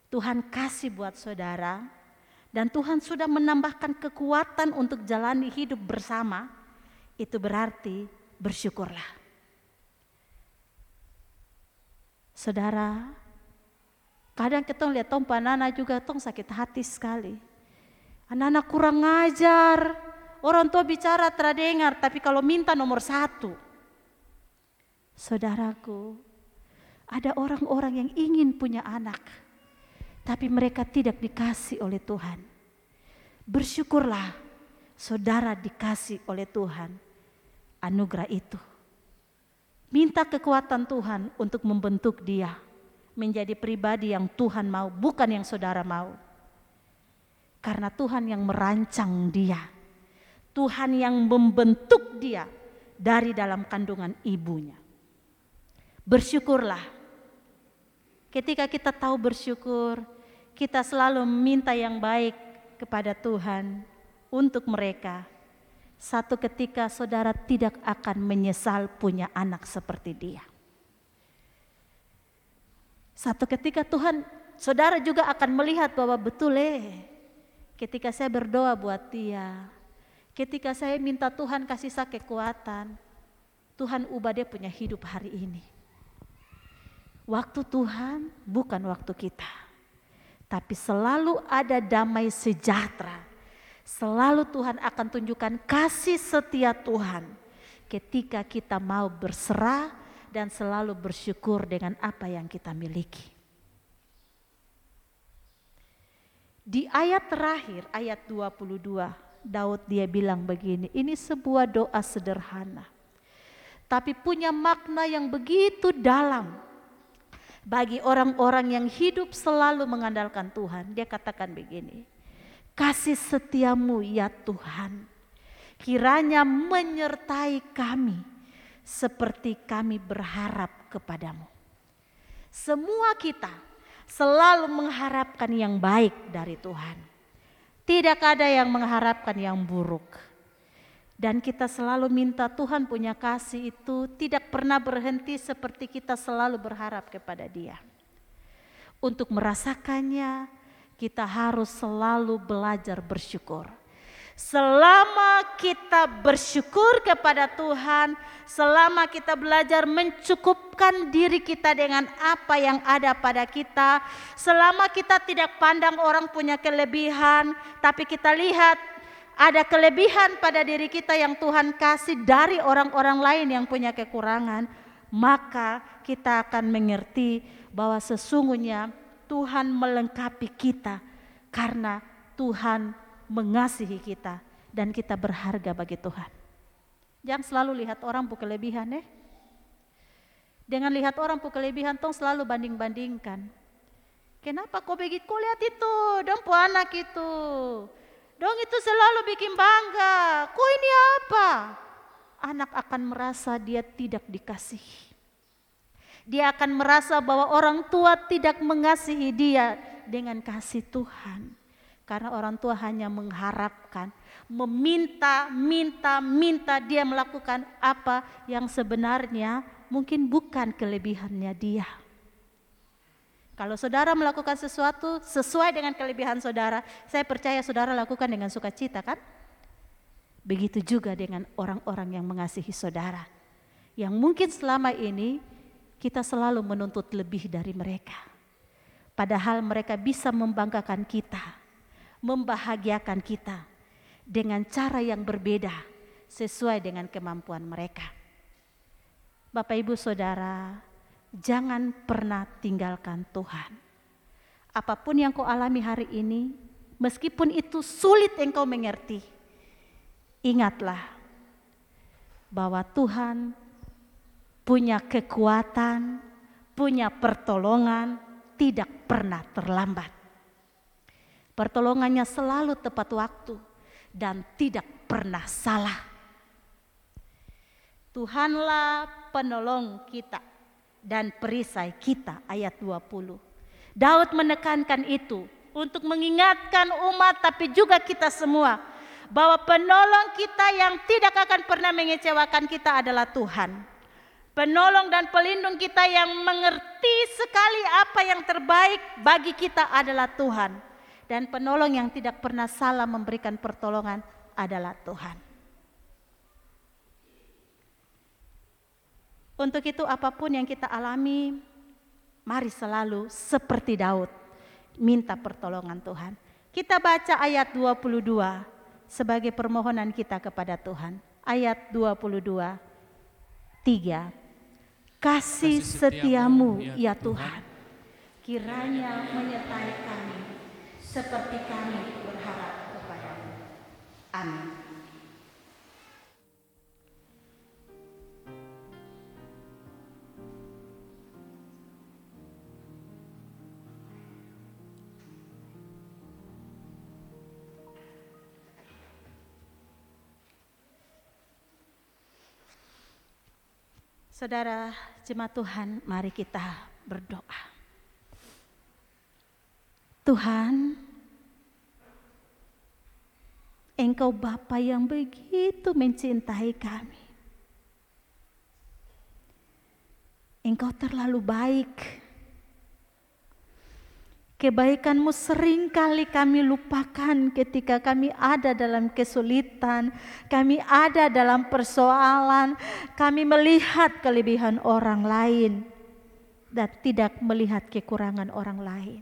B: Tuhan kasih buat saudara, dan Tuhan sudah menambahkan kekuatan untuk jalani hidup bersama. Itu berarti bersyukurlah. Saudara, kadang kita lihat tong anak juga tong sakit hati sekali. Anak-anak kurang ngajar, orang tua bicara terdengar, tapi kalau minta nomor 1. Saudaraku, ada orang-orang yang ingin punya anak, tapi mereka tidak dikasih oleh Tuhan. Bersyukurlah saudara dikasih oleh Tuhan anugerah itu. Minta kekuatan Tuhan untuk membentuk dia menjadi pribadi yang Tuhan mau, bukan yang saudara mau. Karena Tuhan yang merancang dia, Tuhan yang membentuk dia dari dalam kandungan ibunya. Bersyukurlah. Ketika kita tahu bersyukur, kita selalu meminta yang baik kepada Tuhan untuk mereka. Satu ketika saudara tidak akan menyesal punya anak seperti dia. Satu ketika saudara juga akan melihat bahwa betul ketika saya berdoa buat dia, ketika saya minta Tuhan kasih saya kekuatan, Tuhan ubah dia punya hidup hari ini. Waktu Tuhan bukan waktu kita, tapi selalu ada damai sejahtera. Selalu Tuhan akan tunjukkan kasih setia Tuhan ketika kita mau berserah dan selalu bersyukur dengan apa yang kita miliki. Di ayat terakhir, ayat 22, Daud dia bilang begini, ini sebuah doa sederhana, tapi punya makna yang begitu dalam bagi orang-orang yang hidup selalu mengandalkan Tuhan. Dia katakan begini, kasih setiamu ya Tuhan, kiranya menyertai kami seperti kami berharap kepadamu. Semua kita selalu mengharapkan yang baik dari Tuhan. Tidak ada yang mengharapkan yang buruk. Dan kita selalu minta Tuhan punya kasih itu tidak pernah berhenti seperti kita selalu berharap kepada Dia. Untuk merasakannya, kita harus selalu belajar bersyukur. Selama kita bersyukur kepada Tuhan, selama kita belajar mencukupkan diri kita dengan apa yang ada pada kita, selama kita tidak pandang orang punya kelebihan, tapi kita lihat ada kelebihan pada diri kita yang Tuhan kasih dari orang-orang lain yang punya kekurangan, maka kita akan mengerti bahwa sesungguhnya Tuhan melengkapi kita karena Tuhan mengasihi kita dan kita berharga bagi Tuhan. Jangan selalu lihat orang pu kelebihan Dengan lihat orang pu kelebihan tong selalu banding-bandingkan. Kenapa kau begitu? Kau lihat itu, dong pu anak itu. Dong itu selalu bikin bangga. Kau ini apa? anak akan merasa dia tidak dikasihi. Dia akan merasa bahwa orang tua tidak mengasihi dia dengan kasih Tuhan. Karena orang tua hanya mengharapkan, meminta dia melakukan apa yang sebenarnya mungkin bukan kelebihannya dia. Kalau saudara melakukan sesuatu sesuai dengan kelebihan saudara, saya percaya saudara lakukan dengan sukacita, kan? Begitu juga dengan orang-orang yang mengasihi saudara, yang mungkin selama ini kita selalu menuntut lebih dari mereka. Padahal mereka bisa membanggakan kita, membahagiakan kita dengan cara yang berbeda sesuai dengan kemampuan mereka. Bapak Ibu Saudara, jangan pernah tinggalkan Tuhan. Apapun yang kau alami hari ini, meskipun itu sulit engkau mengerti, ingatlah bahwa Tuhan punya kekuatan, punya pertolongan, tidak pernah terlambat. Pertolongannya selalu tepat waktu dan tidak pernah salah. Tuhanlah penolong kita dan perisai kita, ayat 20. Daud menekankan itu untuk mengingatkan umat tapi juga kita semua bahwa penolong kita yang tidak akan pernah mengecewakan kita adalah Tuhan. Penolong dan pelindung kita yang mengerti sekali apa yang terbaik bagi kita adalah Tuhan. Dan penolong yang tidak pernah salah memberikan pertolongan adalah Tuhan. Untuk itu apapun yang kita alami, mari selalu seperti Daud, minta pertolongan Tuhan. Kita baca ayat 22 sebagai permohonan kita kepada Tuhan. Ayat 22, 3. Kasih setiamu ya Tuhan, kiranya menyertai kami, seperti kami berharap kepadamu. Amin. Saudara jemaat Tuhan, mari kita berdoa. Tuhan, Engkau Bapa yang begitu mencintai kami. Engkau terlalu baik. Kebaikan-Mu seringkali kami lupakan ketika kami ada dalam kesulitan, kami ada dalam persoalan, kami melihat kelebihan orang lain dan tidak melihat kekurangan orang lain.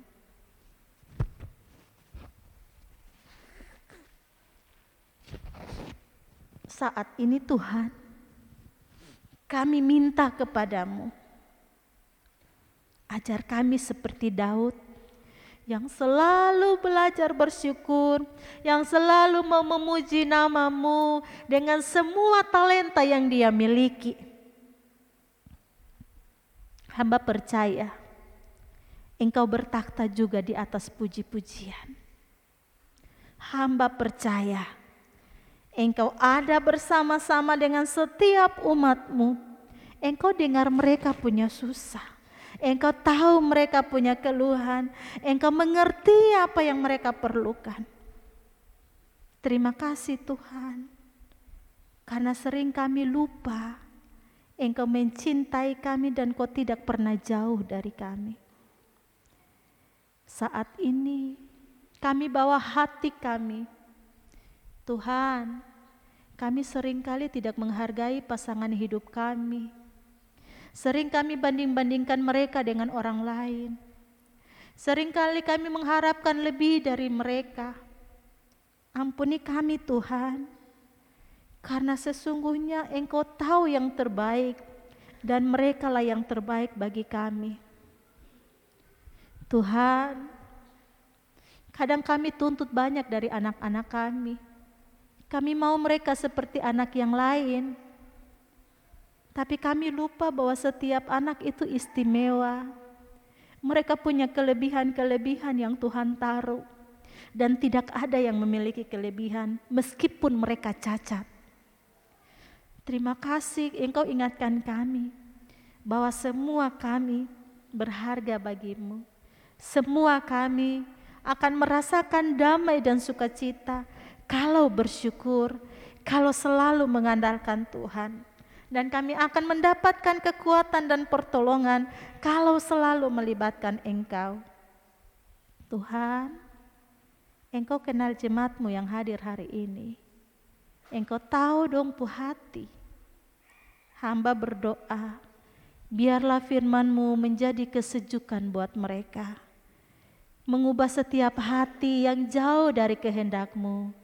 B: Saat ini Tuhan, kami minta kepadamu, ajar kami seperti Daud, yang selalu belajar bersyukur, yang selalu mau memuji nama-Mu dengan semua talenta yang dia miliki. Hamba percaya Engkau bertakhta juga di atas puji-pujian. Hamba percaya Engkau ada bersama-sama dengan setiap umat-Mu. Engkau dengar mereka punya susah. Engkau tahu mereka punya keluhan. Engkau mengerti apa yang mereka perlukan. Terima kasih Tuhan. Karena sering kami lupa. Engkau mencintai kami dan Kau tidak pernah jauh dari kami. Saat ini kami bawa hati kami. Tuhan, kami seringkali tidak menghargai pasangan hidup kami. Sering kami banding-bandingkan mereka dengan orang lain. Seringkali kami mengharapkan lebih dari mereka. Ampuni kami Tuhan, karena sesungguhnya Engkau tahu yang terbaik dan merekalah yang terbaik bagi kami. Tuhan, kadang kami tuntut banyak dari anak-anak kami. Kami mau mereka seperti anak yang lain. Tapi kami lupa bahwa setiap anak itu istimewa. Mereka punya kelebihan-kelebihan yang Tuhan taruh. Dan tidak ada yang memiliki kelebihan meskipun mereka cacat. Terima kasih Engkau ingatkan kami bahwa semua kami berharga bagimu. Semua kami akan merasakan damai dan sukacita kalau bersyukur, kalau selalu mengandalkan Tuhan. Dan kami akan mendapatkan kekuatan dan pertolongan kalau selalu melibatkan Engkau. Tuhan, Engkau kenal jemaat-Mu yang hadir hari ini. Engkau tahu dongku hati. Hamba berdoa, biarlah firman-Mu menjadi kesejukan buat mereka. Mengubah setiap hati yang jauh dari kehendak-Mu.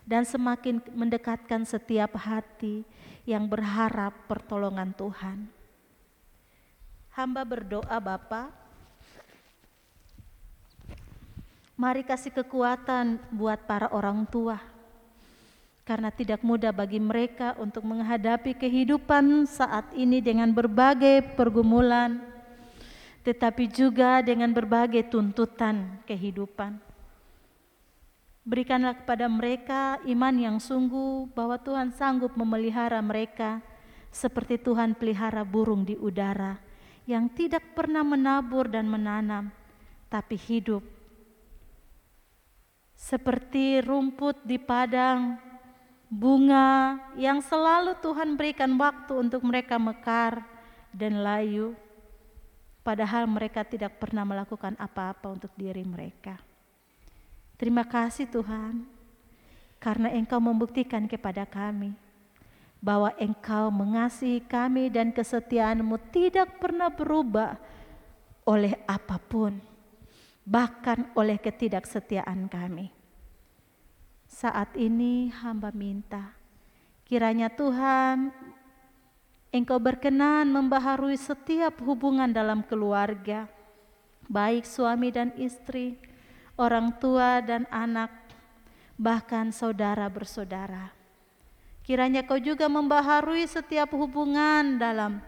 B: Dan semakin mendekatkan setiap hati yang berharap pertolongan Tuhan. Hamba berdoa Bapa, mari kasih kekuatan buat para orang tua. Karena tidak mudah bagi mereka untuk menghadapi kehidupan saat ini dengan berbagai pergumulan, tetapi juga dengan berbagai tuntutan kehidupan. Berikanlah kepada mereka iman yang sungguh bahwa Tuhan sanggup memelihara mereka seperti Tuhan pelihara burung di udara yang tidak pernah menabur dan menanam, tapi hidup seperti rumput di padang, bunga yang selalu Tuhan berikan waktu untuk mereka mekar dan layu, padahal mereka tidak pernah melakukan apa-apa untuk diri mereka. Terima kasih Tuhan, karena Engkau membuktikan kepada kami bahwa Engkau mengasihi kami dan kesetiaan-Mu tidak pernah berubah oleh apapun, bahkan oleh ketidaksetiaan kami. Saat ini hamba minta, kiranya Tuhan, Engkau berkenan membaharui setiap hubungan dalam keluarga, baik suami dan istri, orang tua dan anak, bahkan saudara bersaudara. Kiranya Kau juga membaharui setiap hubungan dalam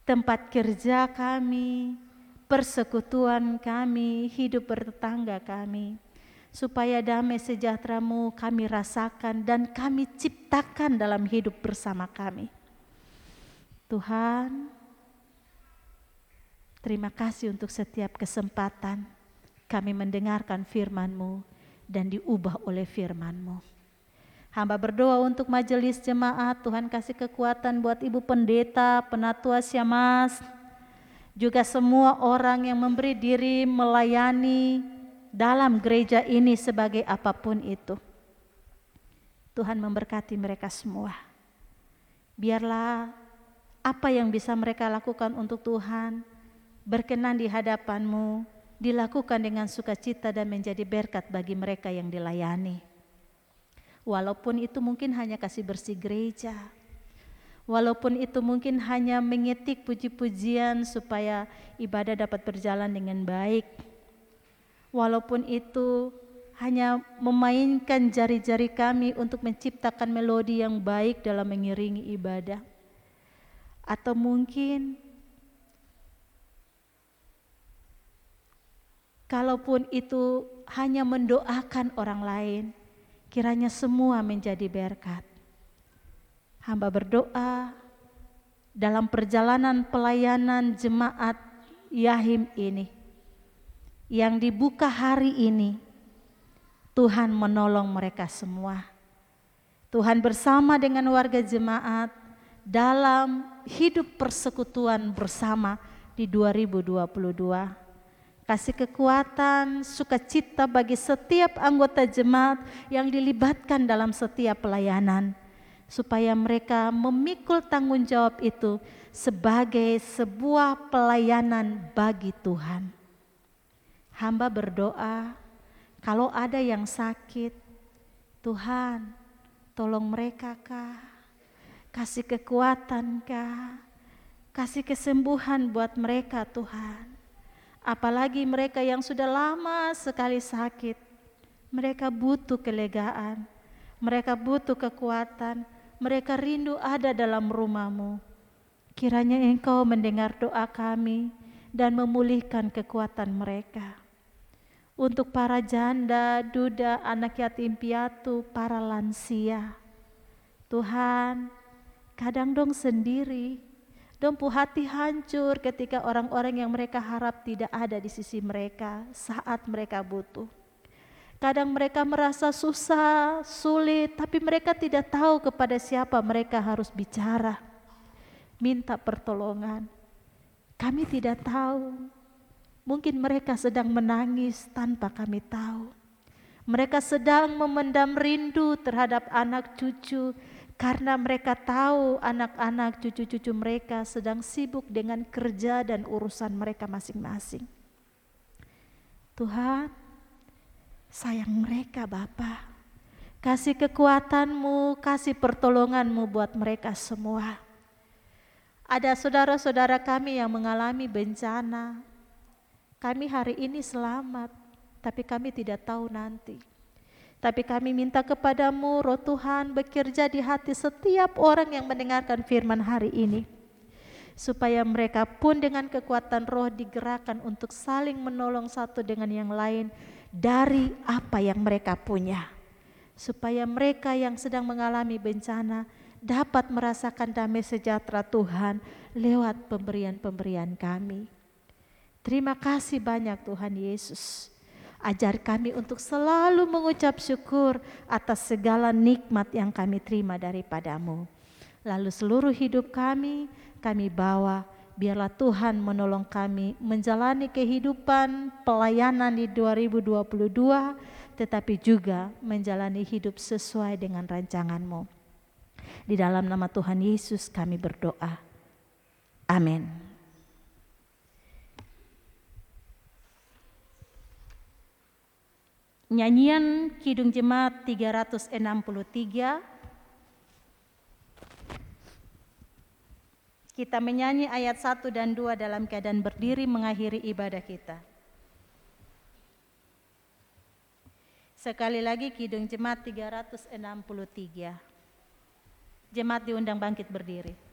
B: tempat kerja kami, persekutuan kami, hidup bertetangga kami, supaya damai sejahtera-Mu kami rasakan dan kami ciptakan dalam hidup bersama kami. Tuhan, terima kasih untuk setiap kesempatan kami mendengarkan firman-Mu dan diubah oleh firman-Mu. Hamba berdoa untuk majelis jemaat, Tuhan kasih kekuatan buat Ibu Pendeta, Penatua Syamas, juga semua orang yang memberi diri melayani dalam gereja ini sebagai apapun itu. Tuhan memberkati mereka semua. Biarlah apa yang bisa mereka lakukan untuk Tuhan berkenan di hadapan-Mu, dilakukan dengan sukacita dan menjadi berkat bagi mereka yang dilayani. Walaupun itu mungkin hanya kasih bersih gereja, walaupun itu mungkin hanya mengetik puji-pujian supaya ibadah dapat berjalan dengan baik, walaupun itu hanya memainkan jari-jari kami untuk menciptakan melodi yang baik dalam mengiringi ibadah, atau mungkin kalaupun itu hanya mendoakan orang lain, kiranya semua menjadi berkat. Hamba berdoa dalam perjalanan pelayanan jemaat Yahim ini, yang dibuka hari ini, Tuhan menolong mereka semua. Tuhan bersama dengan warga jemaat dalam hidup persekutuan bersama di 2022. Kasih kekuatan, sukacita bagi setiap anggota jemaat yang dilibatkan dalam setiap pelayanan, supaya mereka memikul tanggung jawab itu sebagai sebuah pelayanan bagi Tuhan. Hamba berdoa, kalau ada yang sakit, Tuhan tolong mereka Kak, kasih kekuatan Kak, kasih kesembuhan buat mereka Tuhan. Apalagi mereka yang sudah lama sekali sakit, mereka butuh kelegaan, mereka butuh kekuatan, mereka rindu ada dalam rumah-Mu. Kiranya Engkau mendengar doa kami dan memulihkan kekuatan mereka. Untuk para janda, duda, anak yatim piatu, para lansia, Tuhan, kadang dong sendiri, dong pu hati hancur ketika orang-orang yang mereka harap tidak ada di sisi mereka saat mereka butuh. Kadang mereka merasa susah, sulit, tapi mereka tidak tahu kepada siapa mereka harus bicara, minta pertolongan. Kami tidak tahu, mungkin mereka sedang menangis tanpa kami tahu. Mereka sedang memendam rindu terhadap anak cucu, karena mereka tahu anak-anak cucu-cucu mereka sedang sibuk dengan kerja dan urusan mereka masing-masing. Tuhan, sayang mereka Bapa. Kasih kekuatan-Mu, kasih pertolongan-Mu buat mereka semua. Ada saudara-saudara kami yang mengalami bencana. Kami hari ini selamat, tapi kami tidak tahu nanti. Tapi kami minta kepadamu, Roh Tuhan, bekerja di hati setiap orang yang mendengarkan firman hari ini, supaya mereka pun dengan kekuatan roh digerakkan untuk saling menolong satu dengan yang lain dari apa yang mereka punya, supaya mereka yang sedang mengalami bencana dapat merasakan damai sejahtera Tuhan lewat pemberian-pemberian kami. Terima kasih banyak Tuhan Yesus. Ajar kami untuk selalu mengucap syukur atas segala nikmat yang kami terima daripada-Mu. Lalu seluruh hidup kami bawa, biarlah Tuhan menolong kami menjalani kehidupan pelayanan di 2022, tetapi juga menjalani hidup sesuai dengan rancangan-Mu. Di dalam nama Tuhan Yesus kami berdoa. Amin. Nyanyian Kidung Jemaat 363. Kita menyanyi ayat 1 dan 2 dalam keadaan berdiri mengakhiri ibadah kita. Sekali lagi Kidung Jemaat 363. Jemaat diundang bangkit berdiri.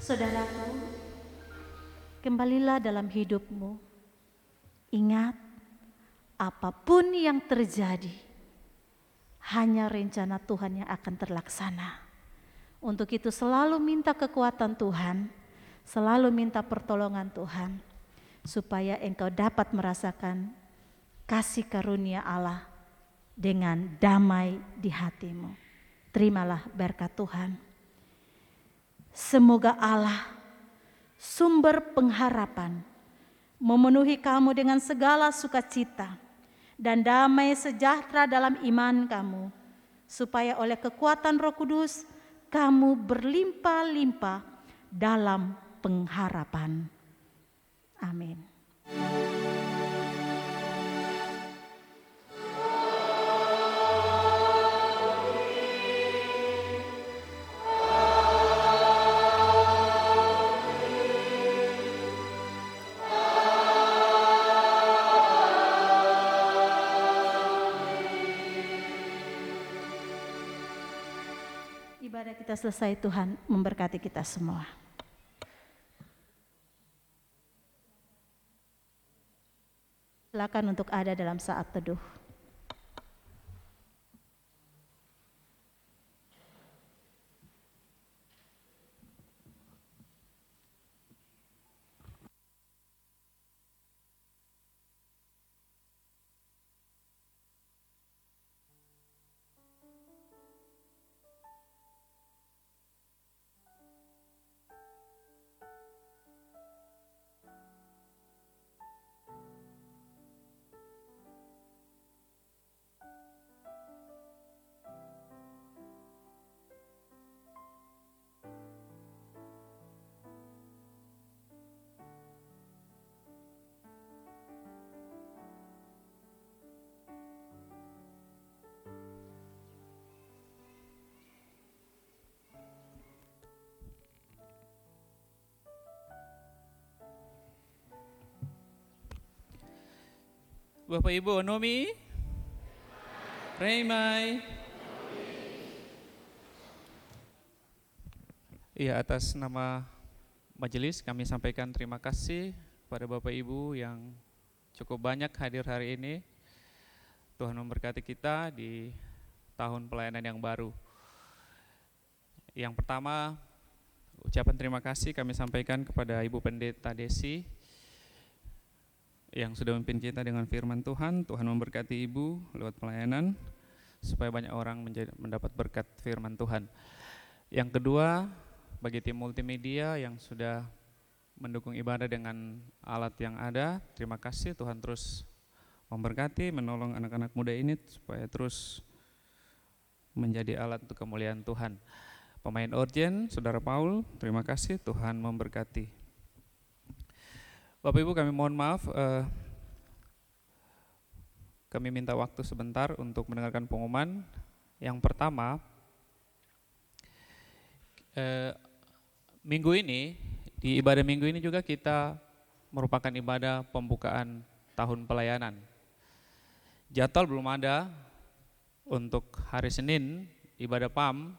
B: Saudaraku, kembalilah dalam hidupmu. Ingat, apapun yang terjadi, hanya rencana Tuhan yang akan terlaksana. Untuk itu selalu minta kekuatan Tuhan, selalu minta pertolongan Tuhan, supaya engkau dapat merasakan kasih karunia Allah dengan damai di hatimu. Terimalah berkat Tuhan. Semoga Allah, sumber pengharapan, memenuhi kamu dengan segala sukacita dan damai sejahtera dalam iman kamu, supaya oleh kekuatan Roh Kudus kamu berlimpah-limpah dalam pengharapan. Amin. Ibadah kita selesai, Tuhan memberkati kita semua. Silakan untuk ada dalam saat teduh.
C: Bapak Ibu Onomi, Reimai. Iya, atas nama majelis kami sampaikan terima kasih kepada Bapak Ibu yang cukup banyak hadir hari ini. Tuhan memberkati kita di tahun pelayanan yang baru. Yang pertama, ucapan terima kasih kami sampaikan kepada Ibu Pendeta Desi yang sudah memimpin kita dengan firman Tuhan. Tuhan memberkati Ibu lewat pelayanan supaya banyak orang mendapat berkat firman Tuhan. Yang kedua, bagi tim multimedia yang sudah mendukung ibadah dengan alat yang ada, terima kasih. Tuhan terus memberkati, menolong anak-anak muda ini supaya terus menjadi alat untuk kemuliaan Tuhan. Pemain orgen, Saudara Paul, terima kasih. Tuhan memberkati. Bapak Ibu, kami mohon maaf, kami minta waktu sebentar untuk mendengarkan pengumuman. Yang pertama, minggu ini, di ibadah minggu ini juga kita merupakan ibadah pembukaan tahun pelayanan. Jadwal belum ada untuk hari Senin, ibadah PAM.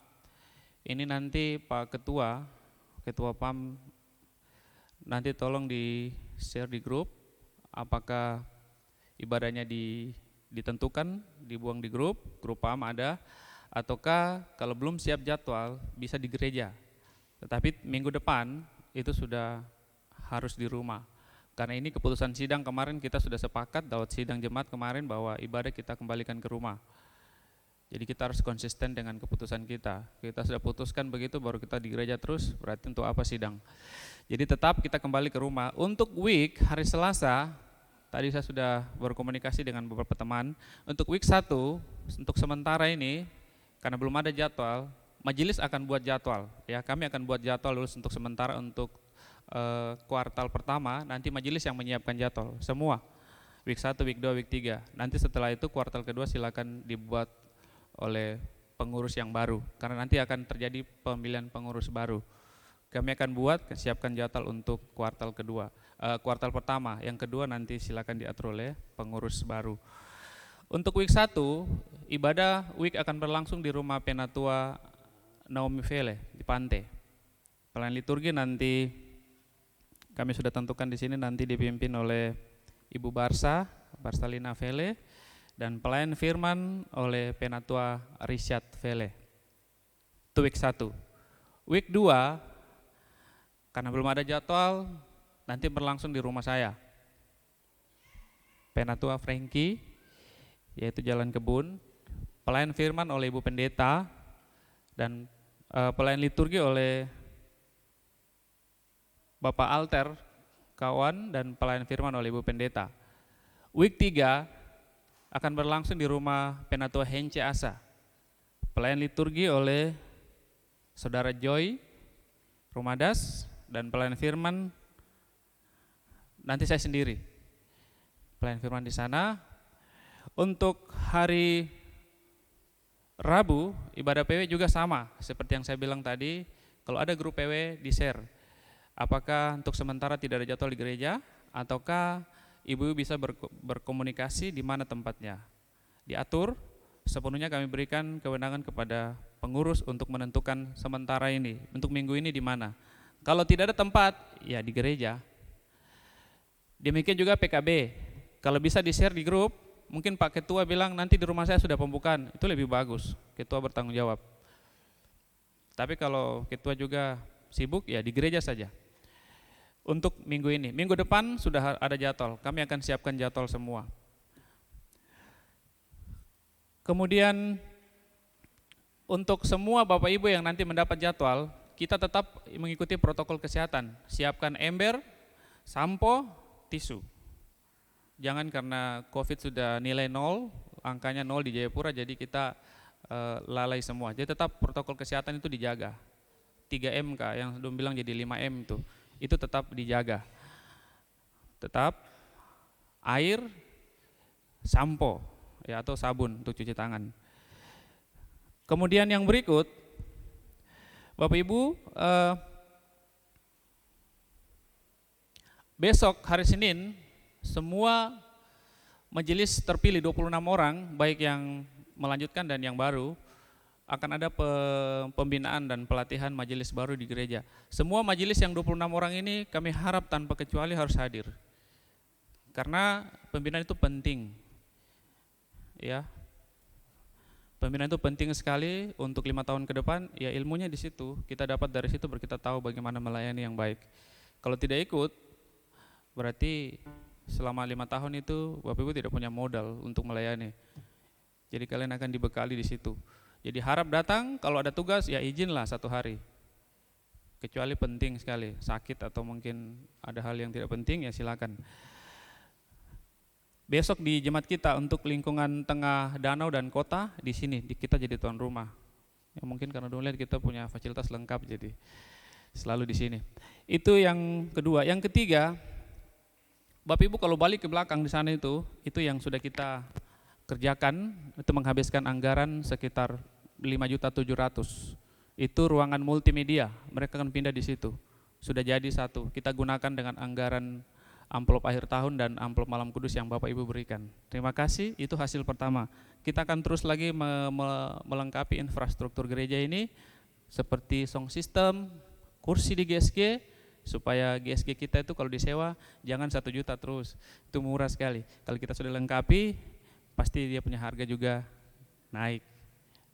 C: Ini nanti Pak Ketua PAM nanti tolong di-share di grup, apakah ibadahnya ditentukan, dibuang di grup PAM ada, ataukah kalau belum siap jadwal bisa di gereja. Tetapi minggu depan itu sudah harus di rumah. Karena ini keputusan sidang kemarin kita sudah sepakat lewat sidang jemaat kemarin bahwa ibadah kita kembalikan ke rumah. Jadi kita harus konsisten dengan keputusan kita. Kita sudah putuskan begitu, baru kita di gereja terus, berarti untuk apa sidang. Jadi tetap kita kembali ke rumah. Untuk week hari Selasa, tadi saya sudah berkomunikasi dengan beberapa teman. Untuk week 1, untuk sementara ini, karena belum ada jadwal, majelis akan buat jadwal. Ya, kami akan buat jadwal dulu untuk sementara untuk kuartal pertama, nanti majelis yang menyiapkan jadwal, semua. Week 1, week 2, week 3. Nanti setelah itu kuartal kedua silakan dibuat oleh pengurus yang baru, karena nanti akan terjadi pemilihan pengurus baru. Kami akan buat, siapkan jadwal untuk kuartal kedua, kuartal pertama, yang kedua nanti silakan diatur oleh pengurus baru. Untuk week 1, ibadah week akan berlangsung di rumah Penatua Naomi Vele di Pantai. Pelayanan liturgi nanti kami sudah tentukan di sini nanti dipimpin oleh Ibu Barsalina Vele, dan pelayan firman oleh Penatua Richard Vele. Itu week 1. Week 2, karena belum ada jadwal, nanti berlangsung di rumah saya. Penatua Frankie, yaitu Jalan Kebun. pelayan firman oleh Ibu Pendeta, dan pelayan liturgi oleh Bapak Alter, kawan, dan pelayan firman oleh Ibu Pendeta. Week 3 akan berlangsung di rumah Penatua Hence Asa. Pelayan liturgi oleh Saudara Joy Rumadas, dan pelayan firman nanti saya sendiri. Pelayan firman di sana. Untuk hari Rabu, ibadah PW juga sama, seperti yang saya bilang tadi, kalau ada grup PW di-share. Apakah untuk sementara tidak ada jadwal di gereja, ataukah ibu bisa berkomunikasi di mana tempatnya. Diatur, sepenuhnya kami berikan kewenangan kepada pengurus untuk menentukan sementara ini, untuk minggu ini di mana. Kalau tidak ada tempat, ya di gereja. Demikian juga PKB, kalau bisa di-share di grup, mungkin Pak Ketua bilang nanti di rumah saya sudah pembukaan, itu lebih bagus, Ketua bertanggung jawab. Tapi kalau Ketua juga sibuk, ya di gereja saja. Untuk minggu ini, minggu depan sudah ada jadwal, kami akan siapkan jadwal semua. Kemudian untuk semua Bapak Ibu yang nanti mendapat jadwal, kita tetap mengikuti protokol kesehatan. Siapkan ember, sampo, tisu. Jangan karena COVID sudah nilai 0, angkanya 0 di Jayapura, jadi kita lalai semua. Jadi tetap protokol kesehatan itu dijaga. 3M yang belum bilang jadi 5M itu tetap dijaga. Tetap air, sampo, ya, atau sabun untuk cuci tangan. Kemudian yang berikut, Bapak Ibu, besok hari Senin semua majelis terpilih 26 orang, baik yang melanjutkan dan yang baru, akan ada pembinaan dan pelatihan majelis baru di gereja. Semua majelis yang 26 orang ini kami harap tanpa kecuali harus hadir. Karena pembinaan itu penting. Ya. Pembinaan itu penting sekali untuk 5 tahun ke depan, ya ilmunya di situ. Kita dapat dari situ baru kita tahu bagaimana melayani yang baik. Kalau tidak ikut, berarti selama 5 tahun itu Bapak Ibu tidak punya modal untuk melayani. Jadi kalian akan dibekali di situ. Jadi harap datang, kalau ada tugas ya izinlah 1 hari. Kecuali penting sekali, sakit atau mungkin ada hal yang tidak penting ya silakan. Besok di jemaat kita untuk lingkungan tengah danau dan kota di sini kita jadi tuan rumah. Ya mungkin karena dulu lihat kita punya fasilitas lengkap jadi selalu di sini. Itu yang kedua. Yang ketiga, Bapak Ibu kalau balik ke belakang di sana itu yang sudah kita kerjakan, itu menghabiskan anggaran sekitar 5.700.000. Itu ruangan multimedia, mereka akan pindah di situ. Sudah jadi satu, kita gunakan dengan anggaran amplop akhir tahun dan amplop malam kudus yang Bapak Ibu berikan. Terima kasih, itu hasil pertama. Kita akan terus lagi melengkapi infrastruktur gereja ini seperti sound system, kursi di GSG, supaya GSG kita itu kalau disewa jangan 1 juta terus, itu murah sekali. Kalau kita sudah lengkapi, pasti dia punya harga juga naik.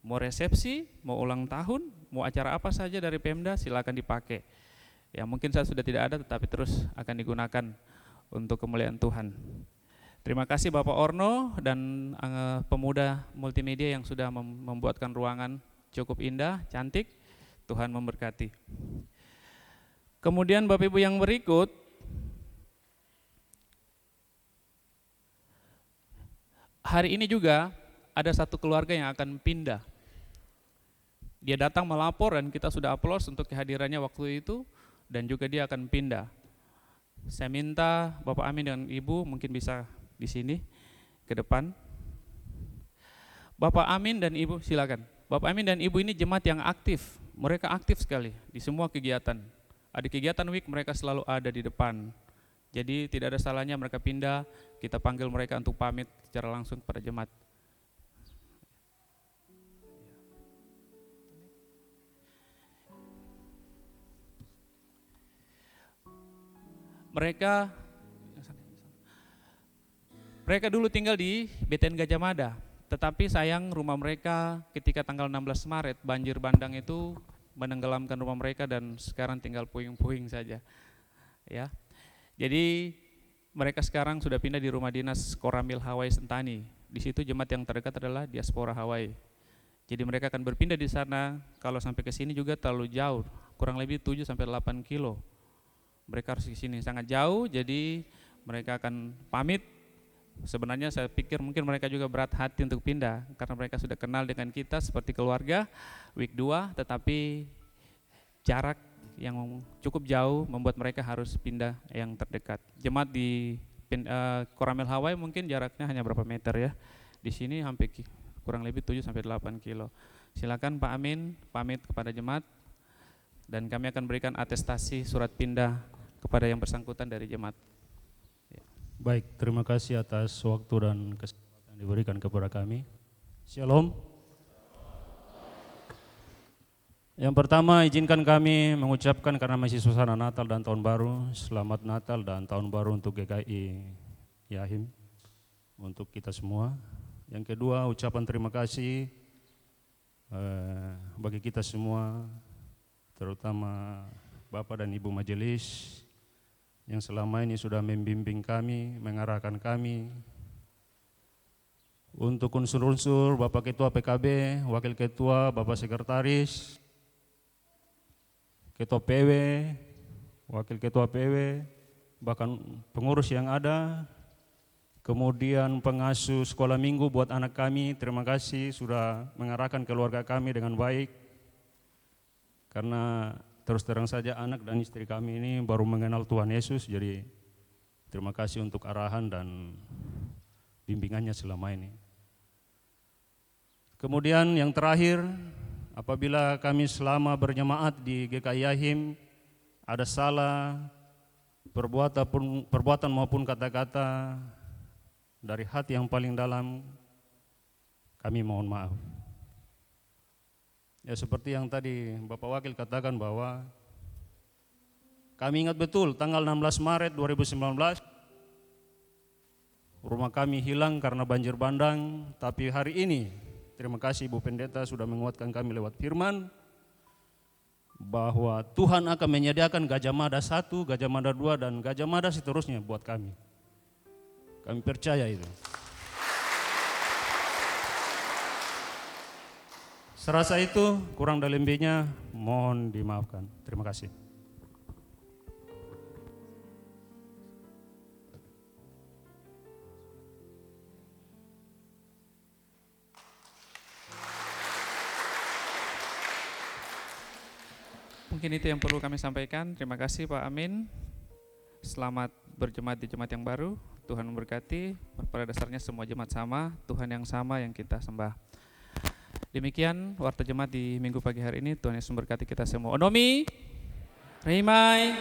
C: Mau resepsi, mau ulang tahun, mau acara apa saja dari Pemda silakan dipakai. Ya mungkin saya sudah tidak ada tetapi terus akan digunakan untuk kemuliaan Tuhan. Terima kasih Bapak Orno dan pemuda multimedia yang sudah membuatkan ruangan cukup indah, cantik. Tuhan memberkati. Kemudian Bapak Ibu yang berikut, hari ini juga ada satu keluarga yang akan pindah. Dia datang melapor dan kita sudah aplaus untuk kehadirannya waktu itu dan juga dia akan pindah. Saya minta Bapak Amin dan Ibu mungkin bisa di sini ke depan. Bapak Amin dan Ibu silakan. Bapak Amin dan Ibu ini jemaat yang aktif. Mereka aktif sekali di semua kegiatan. Ada kegiatan week mereka selalu ada di depan. Jadi tidak ada salahnya mereka pindah, kita panggil mereka untuk pamit secara langsung kepada jemaat. Mereka dulu tinggal di BTN Gajah Mada, tetapi sayang rumah mereka ketika tanggal 16 Maret banjir bandang itu menenggelamkan rumah mereka dan sekarang tinggal puing-puing saja. Ya. Jadi mereka sekarang sudah pindah di rumah dinas Koramil Hawaii Sentani di situ jemaat yang terdekat adalah diaspora Hawaii. Jadi mereka akan berpindah di sana. Kalau sampai ke sini juga terlalu jauh, kurang lebih 7 sampai 8 kilo. Mereka harus ke sini sangat jauh, jadi mereka akan pamit. Sebenarnya saya pikir mungkin mereka juga berat hati untuk pindah karena mereka sudah kenal dengan kita seperti keluarga week 2, tetapi jarak yang cukup jauh membuat mereka harus pindah yang terdekat. Jemaat di Koramel Hawaii mungkin jaraknya hanya berapa meter ya. Di sini hampir kurang lebih 7 sampai 8 kilo. Silakan Pak Amin pamit kepada jemaat dan kami akan berikan atestasi surat pindah kepada yang bersangkutan dari jemaat.
D: Baik, terima kasih atas waktu dan kesempatan yang diberikan kepada kami. Shalom. Yang pertama, izinkan kami mengucapkan karena masih suasana Natal dan Tahun Baru, selamat Natal dan Tahun Baru untuk GKI Yahim, untuk kita semua. Yang kedua, ucapan terima kasih bagi kita semua, terutama Bapak dan Ibu Majelis yang selama ini sudah membimbing kami, mengarahkan kami. Untuk unsur-unsur Bapak Ketua PKB, Wakil Ketua, Bapak Sekretaris, Ketua PW, Wakil Ketua PW, bahkan pengurus yang ada, kemudian pengasuh sekolah minggu buat anak kami, terima kasih sudah mengarahkan keluarga kami dengan baik. Karena terus terang saja anak dan istri kami ini baru mengenal Tuhan Yesus, jadi terima kasih untuk arahan dan bimbingannya selama ini. Kemudian yang terakhir, apabila kami selama berjemaat di GKI Yahim ada salah perbuatan maupun kata-kata dari hati yang paling dalam, kami mohon maaf. Ya seperti yang tadi Bapak Wakil katakan bahwa kami ingat betul tanggal 16 Maret 2019 rumah kami hilang karena banjir bandang, tapi hari ini terima kasih Ibu Pendeta sudah menguatkan kami lewat firman bahwa Tuhan akan menyediakan Gajah Mada 1, Gajah Mada 2 dan Gajah Mada seterusnya buat kami. Kami percaya itu. Serasa itu kurang dan lebihnya mohon dimaafkan. Terima kasih.
C: Mungkin itu yang perlu kami sampaikan. Terima kasih Pak Amin. Selamat berjemaat di jemaat yang baru. Tuhan memberkati. Pada dasarnya semua jemaat sama, Tuhan yang sama yang kita sembah. Demikian warta jemaat di minggu pagi hari ini. Tuhan Yesus memberkati kita semua. Onomi, Rimai.